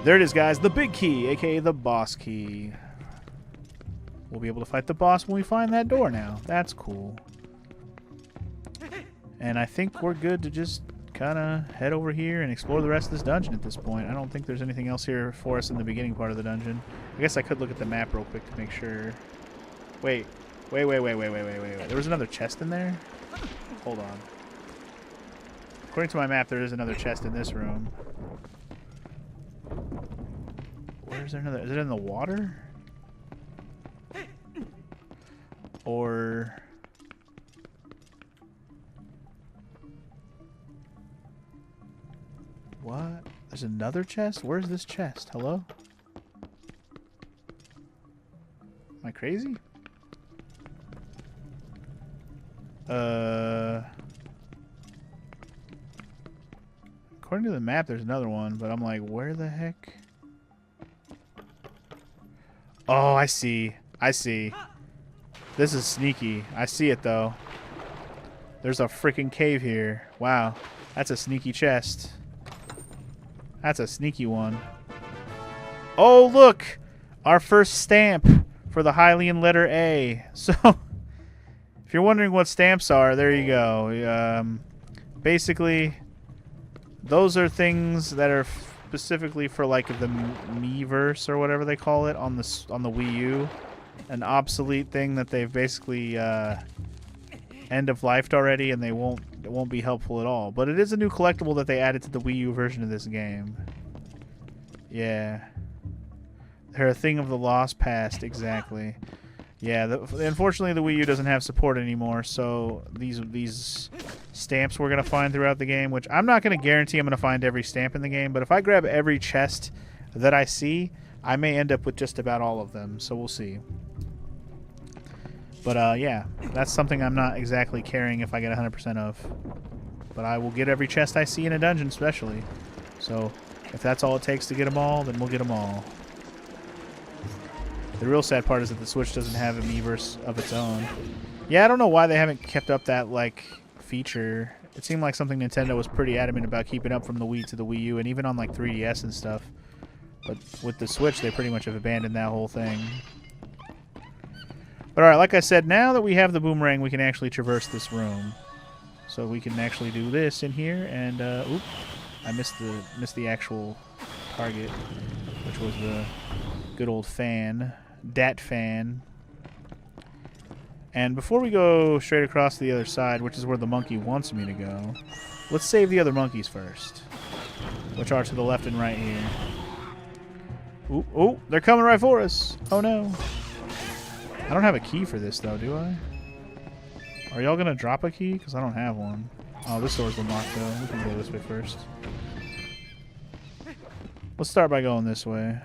S1: There it is, guys. The big key, aka the boss key. We'll be able to fight the boss when we find that door now. That's cool. And I think we're good to just kind of head over here and explore the rest of this dungeon at this point. I don't think there's anything else here for us in the beginning part of the dungeon. I guess I could look at the map real quick to make sure. Wait. There was another chest in there? Hold on. According to my map, there is another chest in this room. Where is there another? Is it in the water? Or... what? There's another chest? Where's this chest? Hello? Am I crazy? According to the map, there's another one, but I'm like, where the heck? Oh, I see. I see. This is sneaky. I see it, though. There's a freaking cave here. Wow. That's a sneaky chest. That's a sneaky one. Oh, look! Our first stamp for the Hylian letter A. So, if you're wondering what stamps are, there you go. Basically, those are things that are specifically for like the Miiverse or whatever they call it on the Wii U. An obsolete thing that they've basically end of lifed already, and it won't be helpful at all. But it is a new collectible that they added to the Wii U version of this game. Yeah. They're a thing of the lost past, exactly. Yeah, unfortunately the Wii U doesn't have support anymore, so these stamps we're going to find throughout the game, which I'm not going to guarantee I'm going to find every stamp in the game, but if I grab every chest that I see, I may end up with just about all of them, so we'll see. But yeah, that's something I'm not exactly caring if I get 100% of. But I will get every chest I see in a dungeon, especially. So if that's all it takes to get them all, then we'll get them all. The real sad part is that the Switch doesn't have a Miiverse of its own. Yeah, I don't know why they haven't kept up that, like, feature. It seemed like something Nintendo was pretty adamant about keeping up from the Wii to the Wii U, and even on, like, 3DS and stuff. But with the Switch, they pretty much have abandoned that whole thing. But alright, like I said, now that we have the boomerang, we can actually traverse this room. So we can actually do this in here, and, oop, I missed the actual target, which was the good old fan. Dat fan. And before we go straight across to the other side, which is where the monkey wants me to go, let's save the other monkeys first, which are to the left and right here. Ooh, oh, they're coming right for us. Oh no. I don't have a key for this though, do I? Are y'all gonna drop a key? Because I don't have one. Oh, this door's unlocked though. We can go this way first. Let's start by going this way.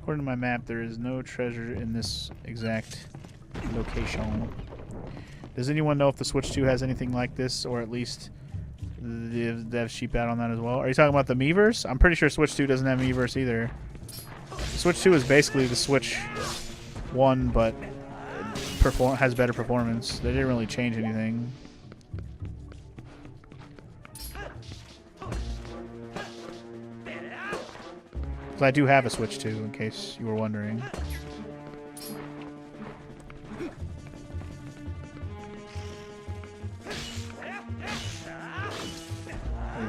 S1: According to my map, there is no treasure in this exact location. Does anyone know if the Switch 2 has anything like this, or at least the dev sheep out on that as well? Are you talking about the Miiverse? I'm pretty sure Switch 2 doesn't have Miiverse either. The Switch 2 is basically the Switch 1, but has better performance. They didn't really change anything. I do have a Switch 2, in case you were wondering. There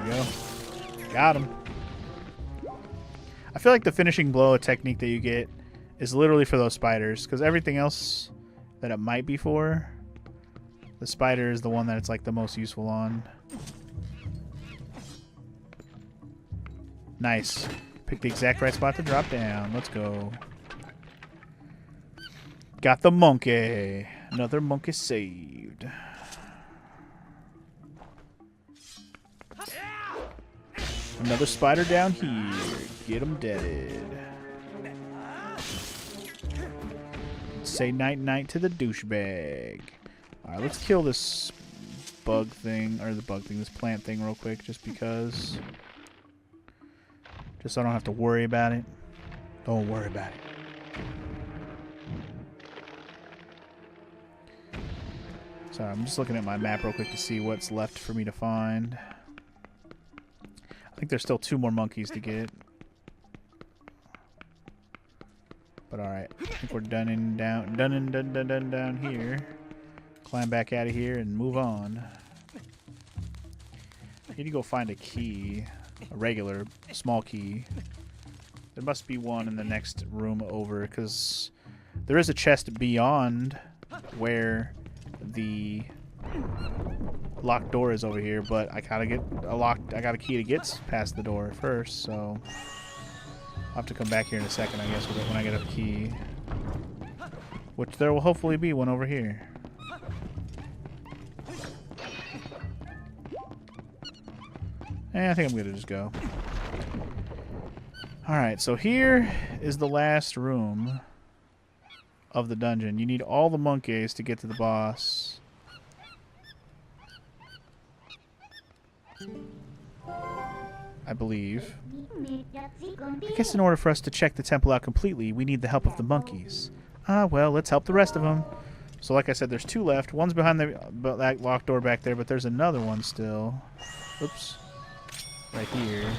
S1: we go. Got him. I feel like the finishing blow technique that you get is literally for those spiders, because everything else that it might be for, the spider is the one that it's like the most useful on. Nice. Pick the exact right spot to drop down. Let's go. Got the monkey. Another monkey saved. Another spider down here. Get him deaded. Say night-night to the douchebag. Alright, let's kill this bug thing, or this plant thing real quick, just because. Just so I don't have to worry about it. Don't worry about it. Sorry, I'm just looking at my map real quick to see what's left for me to find. I think there's still 2 more monkeys to get. But alright, I think we're done down here. Climb back out of here and move on. I need to go find a key. A regular, small key. There must be one in the next room over, because there is a chest beyond where the locked door is over here, but I gotta get I got a key to get past the door first, so I'll have to come back here in a second, I guess, when I get a key. Which there will hopefully be one over here. I think I'm gonna just go. Alright, so here is the last room of the dungeon. You need all the monkeys to get to the boss. I believe. I guess in order for us to check the temple out completely, we need the help of the monkeys. Well, let's help the rest of them. So like I said, there's 2 left. One's behind that locked door back there, but there's another one still. Oops. Right here.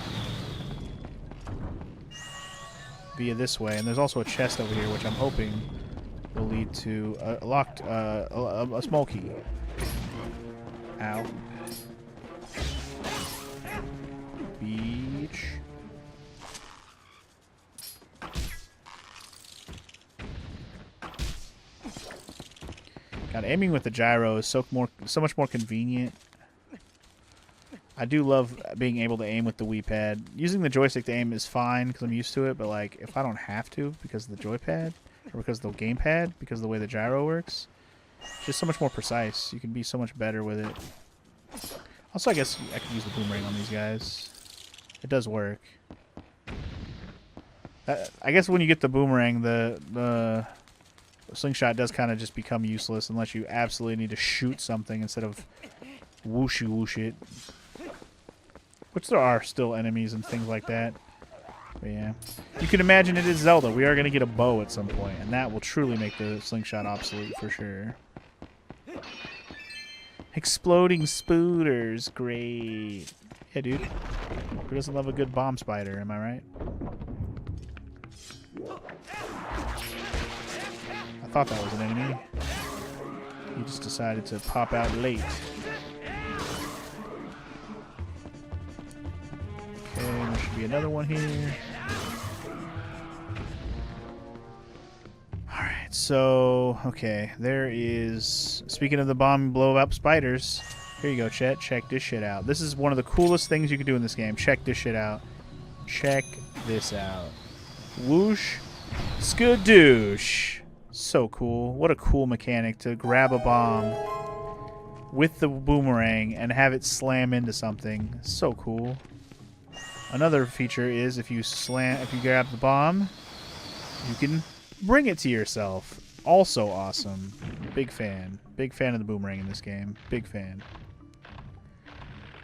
S1: Via this way. And there's also a chest over here, which I'm hoping will lead to a locked, a small key. Ow. Beach. God, aiming with the gyro is so much more convenient. I do love being able to aim with the Wii pad. Using the joystick to aim is fine because I'm used to it, but like if I don't have to because of the joypad or because of the gamepad, because of the way the gyro works, it's just so much more precise. You can be so much better with it. Also, I guess I could use the boomerang on these guys. It does work. I guess when you get the boomerang, the slingshot does kind of just become useless unless you absolutely need to shoot something instead of whooshy whoosh it. Which there are still enemies and things like that. But yeah. You can imagine it is Zelda. We are going to get a bow at some point, and that will truly make the slingshot obsolete for sure. Exploding spooters. Great. Yeah, dude. Who doesn't love a good bomb spider, am I right? I thought that was an enemy. He just decided to pop out late. Okay, there should be another one here. Alright, so, okay, there is... Speaking of the bomb blow-up spiders, here you go, Chet. Check this shit out. This is one of the coolest things you can do in this game. Check this shit out. Check this out. Whoosh. Skadoosh. So cool. What a cool mechanic to grab a bomb with the boomerang and have it slam into something. So cool. Another feature is if you grab the bomb, you can bring it to yourself. Also awesome. Big fan. Big fan of the boomerang in this game. Big fan.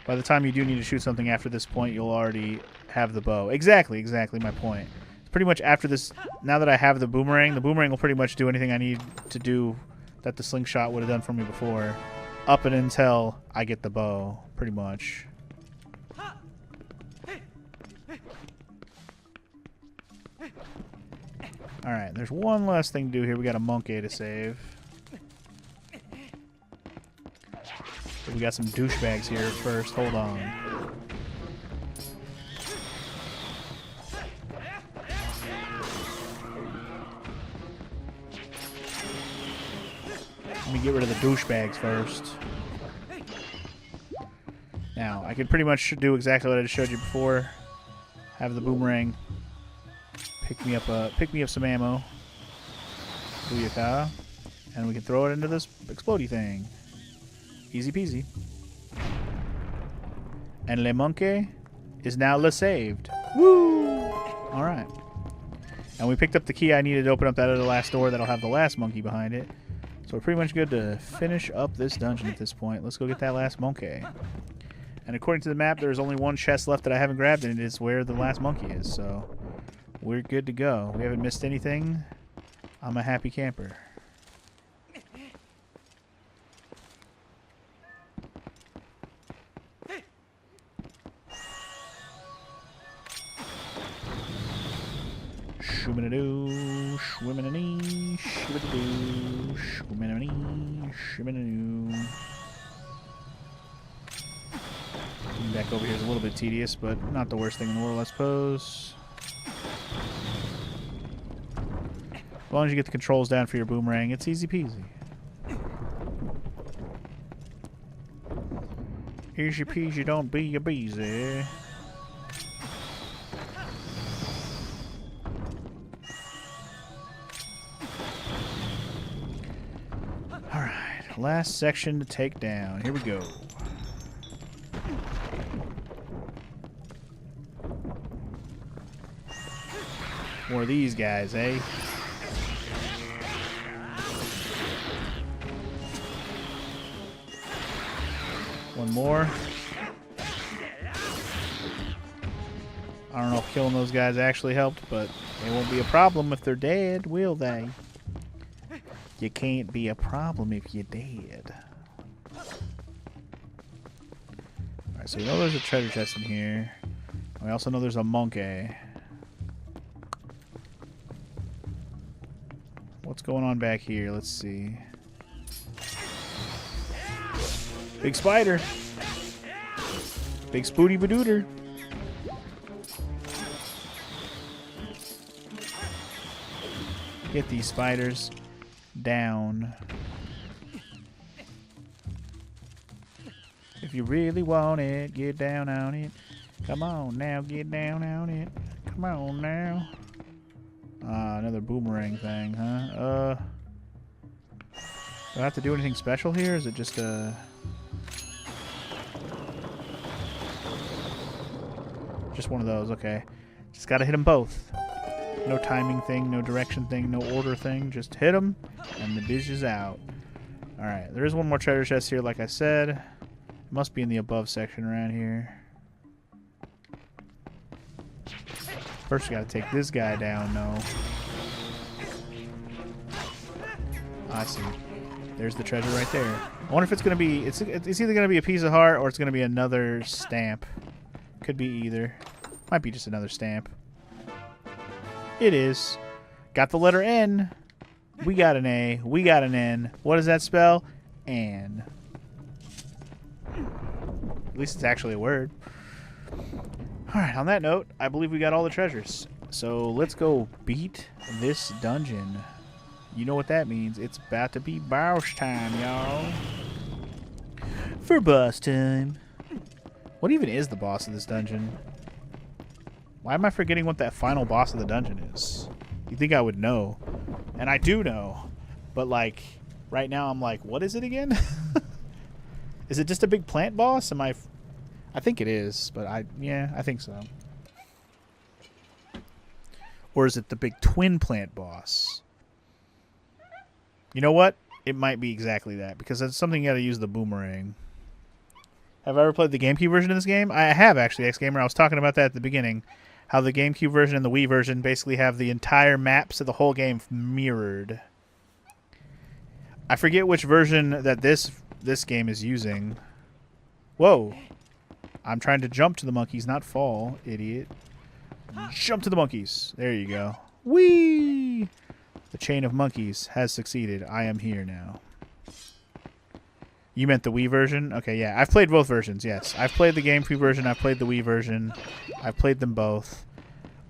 S1: By the time you do need to shoot something after this point, you'll already have the bow. Exactly my point. Pretty much after this, now that I have the boomerang will pretty much do anything I need to do that the slingshot would have done for me before, up and until I get the bow, pretty much. Alright, there's one last thing to do here. We got a monkey to save. We got some douchebags here first. Hold on. Let me get rid of the douchebags first. Now, I can pretty much do exactly what I just showed you before. Have the boomerang pick me up some ammo. Booyaka. And we can throw it into this explodey thing. Easy peasy. And Le Monkey is now le saved. Woo! Alright. And we picked up the key I needed to open up that other last door that'll have the last monkey behind it. So we're pretty much good to finish up this dungeon at this point. Let's go get that last monkey. And according to the map, there's only one chest left that I haven't grabbed, and it is where the last monkey is. So we're good to go. We haven't missed anything. I'm a happy camper. Shoo-min-a-doo, shoo-min-a-nee, shoo-min-a-doo, shoo-min-a-nee, shoo-min-a-doo. Getting back over here is a little bit tedious, but not the worst thing in the world, I suppose. As long as you get the controls down for your boomerang, it's easy peasy. Easy peasy, don't be a beezy. Alright, last section to take down. Here we go. More of these guys, eh? One more. I don't know if killing those guys actually helped, but it won't be a problem if they're dead, will they? You can't be a problem if you're dead. Alright, so we know there's a treasure chest in here. We also know there's a monkey. What's going on back here? Let's see. Big spider. Big spooty badooter. Get these spiders down. If you really want it, get down on it. Come on now, get down on it. Come on now. Another boomerang thing, huh? Do I have to do anything special here? Is it just just one of those? Okay. Just gotta hit them both. No timing thing, no direction thing, no order thing. Just hit them, and the bitch is out. Alright, there is one more treasure chest here, like I said. It must be in the above section around here. First, we gotta take this guy down, no. I see. There's the treasure right there. I wonder if it's gonna be... It's either gonna be a piece of heart, or it's gonna be another stamp. Could be either. Might be just another stamp. It is. Got the letter N. We got an A. We got an N. What does that spell? An. At least it's actually a word. Alright, on that note, I believe we got all the treasures. So let's go beat this dungeon. You know what that means. It's about to be boss time, y'all. For boss time. What even is the boss of this dungeon? Why am I forgetting what that final boss of the dungeon is? You'd think I would know. And I do know. But, like, right now I'm like, what is it again? Is it just a big plant boss? I think it is, but yeah, I think so. Or is it the big twin plant boss? You know what? It might be exactly that, because that's something you gotta use the boomerang. Have I ever played the GameCube version of this game? I have, actually, X-Gamer. I was talking about that at the beginning. How the GameCube version and the Wii version basically have the entire maps of the whole game mirrored. I forget which version that this game is using. Whoa. I'm trying to jump to the monkeys, not fall, idiot. Jump to the monkeys. There you go. Whee! The chain of monkeys has succeeded. I am here now. You meant the Wii version? Okay, yeah. I've played both versions, yes. I've played the GameCube version. I've played the Wii version. I've played them both.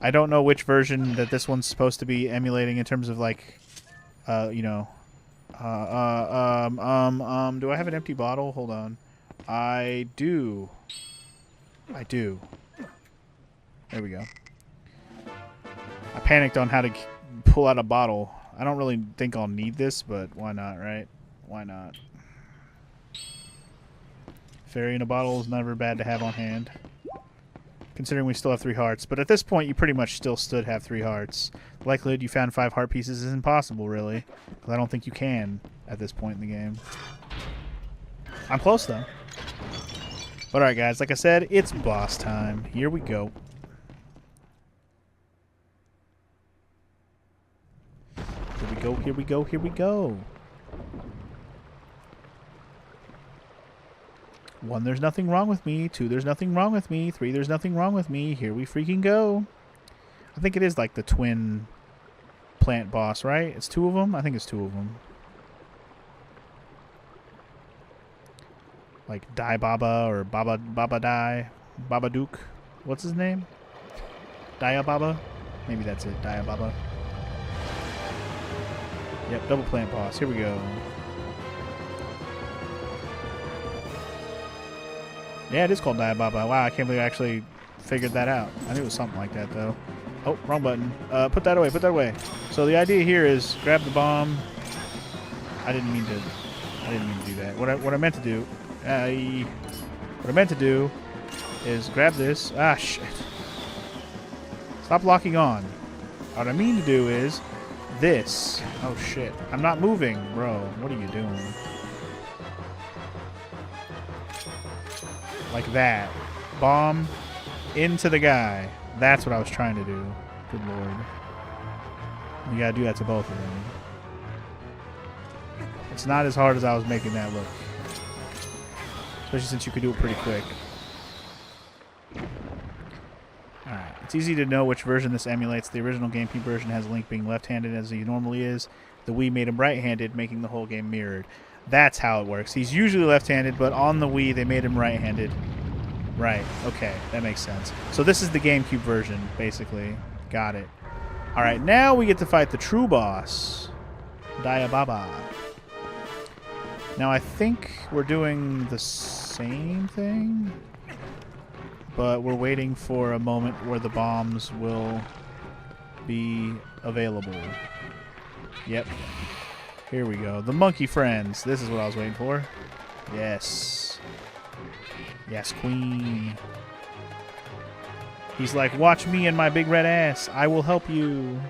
S1: I don't know which version that this one's supposed to be emulating in terms of, like, you know... do I have an empty bottle? Hold on. I do. I do. There we go. I panicked on how to pull out a bottle. I don't really think I'll need this, but why not, right? Why not? Fairy in a bottle is never bad to have on hand. Considering we still have 3 hearts. But at this point, you pretty much still stood have 3 hearts. The likelihood you found 5 heart pieces is impossible, really. Because I don't think you can at this point in the game. I'm close, though. But alright, guys. Like I said, it's boss time. Here we go. Here we go, here we go, here we go. 1, there's nothing wrong with me. 2, there's nothing wrong with me. 3, there's nothing wrong with me. Here we freaking go. I think it is like the twin plant boss, right? It's 2 of them? I think it's 2 of them. Like Dai Baba or Baba Dai. Baba Duke. What's his name? Daya Baba? Maybe that's it. Daya Baba. Yep, double plant boss. Here we go. Yeah, it is called Daya Baba. Wow, I can't believe I actually figured that out. I knew it was something like that, though. Oh, wrong button. Put that away, put that away. So the idea here is grab the bomb. I didn't mean to do that. What I meant to do... what I meant to do is grab this. Ah, shit. Stop locking on. What I mean to do is this. Oh, shit. I'm not moving, bro. What are you doing? Like that. Bomb into the guy. That's what I was trying to do. Good lord. You gotta do that to both of them. It's not as hard as I was making that look. Especially since you could do it pretty quick. Alright, it's easy to know which version this emulates. The original GameCube version has Link being left-handed as he normally is. The Wii made him right-handed, making the whole game mirrored. That's how it works. He's usually left-handed, but on the Wii they made him right-handed. Right, okay, that makes sense. So this is the GameCube version, basically. Got it. Alright, now we get to fight the true boss. Diababa. Now I think we're doing the same thing, but we're waiting for a moment where the bombs will be available. Yep. Here we go. The monkey friends. This is what I was waiting for. Yes. Yes, queen. He's like, watch me and my big red ass. I will help you.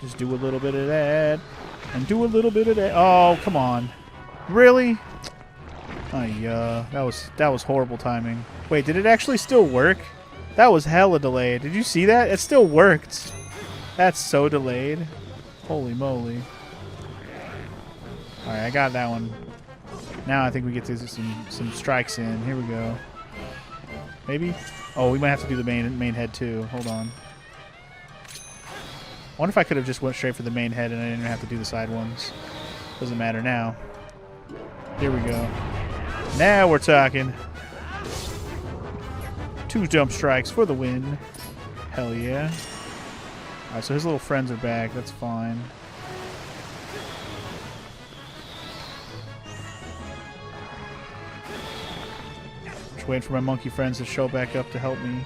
S1: Just do a little bit of that. And do a little bit of that. Oh, come on. Really? That was horrible timing. Wait, did it actually still work? That was hella delayed. Did you see that? It still worked. That's so delayed. Holy moly. Alright, I got that one. Now I think we get to some strikes in. Here we go. Maybe? Oh, we might have to do the main head too. Hold on. I wonder if I could have just went straight for the main head and I didn't have to do the side ones. Doesn't matter now. Here we go. Now we're talking. 2 jump strikes for the win. Hell yeah. Alright, so his little friends are back. That's fine. Just waiting for my monkey friends to show back up to help me.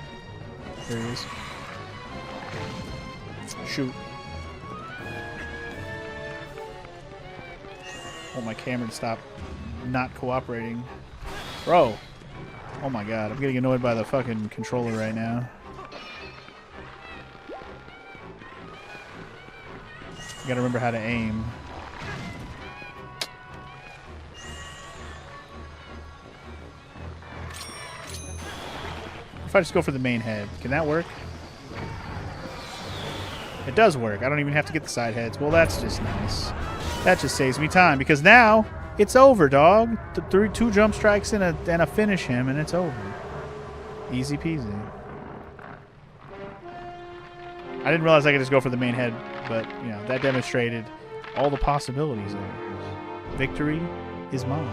S1: There he is. Shoot. I want my camera to stop not cooperating. Bro. Oh my god, I'm getting annoyed by the fucking controller right now. You gotta remember how to aim. If I just go for the main head, can that work? It does work. I don't even have to get the side heads. Well, that's just nice. That just saves me time because now it's over, dog. 2 jump strikes and a finish him, and it's over. Easy peasy. I didn't realize I could just go for the main head, but you know that demonstrated all the possibilities of it. Victory is mine.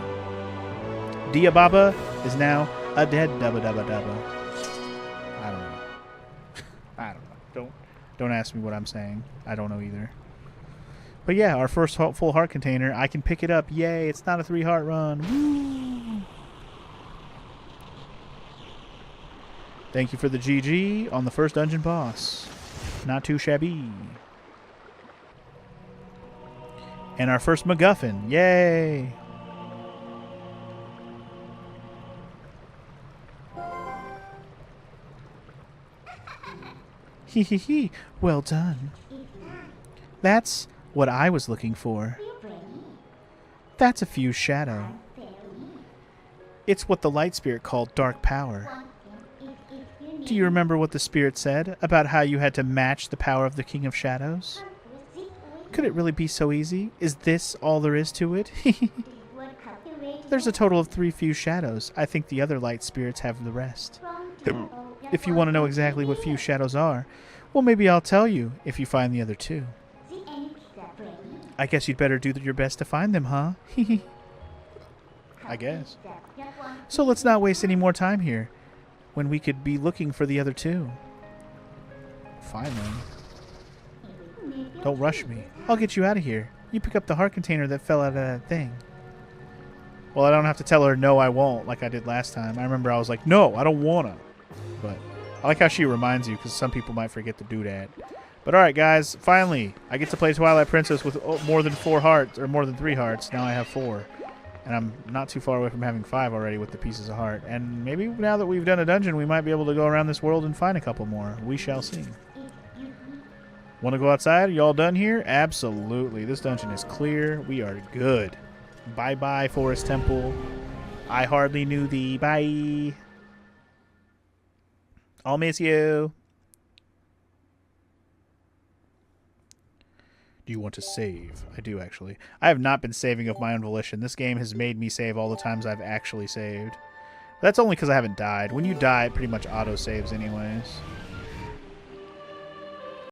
S1: Diababa is now a dead dubba dubba dubba. I don't know. I don't know. Don't ask me what I'm saying. I don't know either. But yeah, our first full heart container. I can pick it up. Yay, it's not a 3-heart run. Woo! Thank you for the GG on the first dungeon boss. Not too shabby. And our first MacGuffin. Yay! Hee hee hee. Well done. That's what I was looking for. That's a fused shadow. It's what the light spirit called dark power. Do you remember what the spirit said about how you had to match the power of the King of Shadows? Could it really be so easy? Is this all there is to it? There's a total of 3 fused shadows. I think the other light spirits have the rest. If you want to know exactly what fused shadows are, well, maybe I'll tell you if you find the other 2. I guess you'd better do your best to find them, huh? I guess. So let's not waste any more time here, when we could be looking for the other 2. Fine then. Don't rush me. I'll get you out of here. You pick up the heart container that fell out of that thing. Well, I don't have to tell her, no, I won't, like I did last time. I remember I was like, no, I don't wanna. But I like how she reminds you, because some people might forget to do that. But alright, guys, finally, I get to play Twilight Princess with more than 4 hearts, or more than 3 hearts. Now I have 4. And I'm not too far away from having 5 already with the pieces of heart. And maybe now that we've done a dungeon, we might be able to go around this world and find a couple more. We shall see. Want to go outside? Are you all done here? Absolutely. This dungeon is clear. We are good. Bye-bye, Forest Temple. I hardly knew thee. Bye. I'll miss you. Do you want to save? I do, actually. I have not been saving of my own volition. This game has made me save all the times I've actually saved. That's only because I haven't died. When you die, it pretty much auto-saves anyways.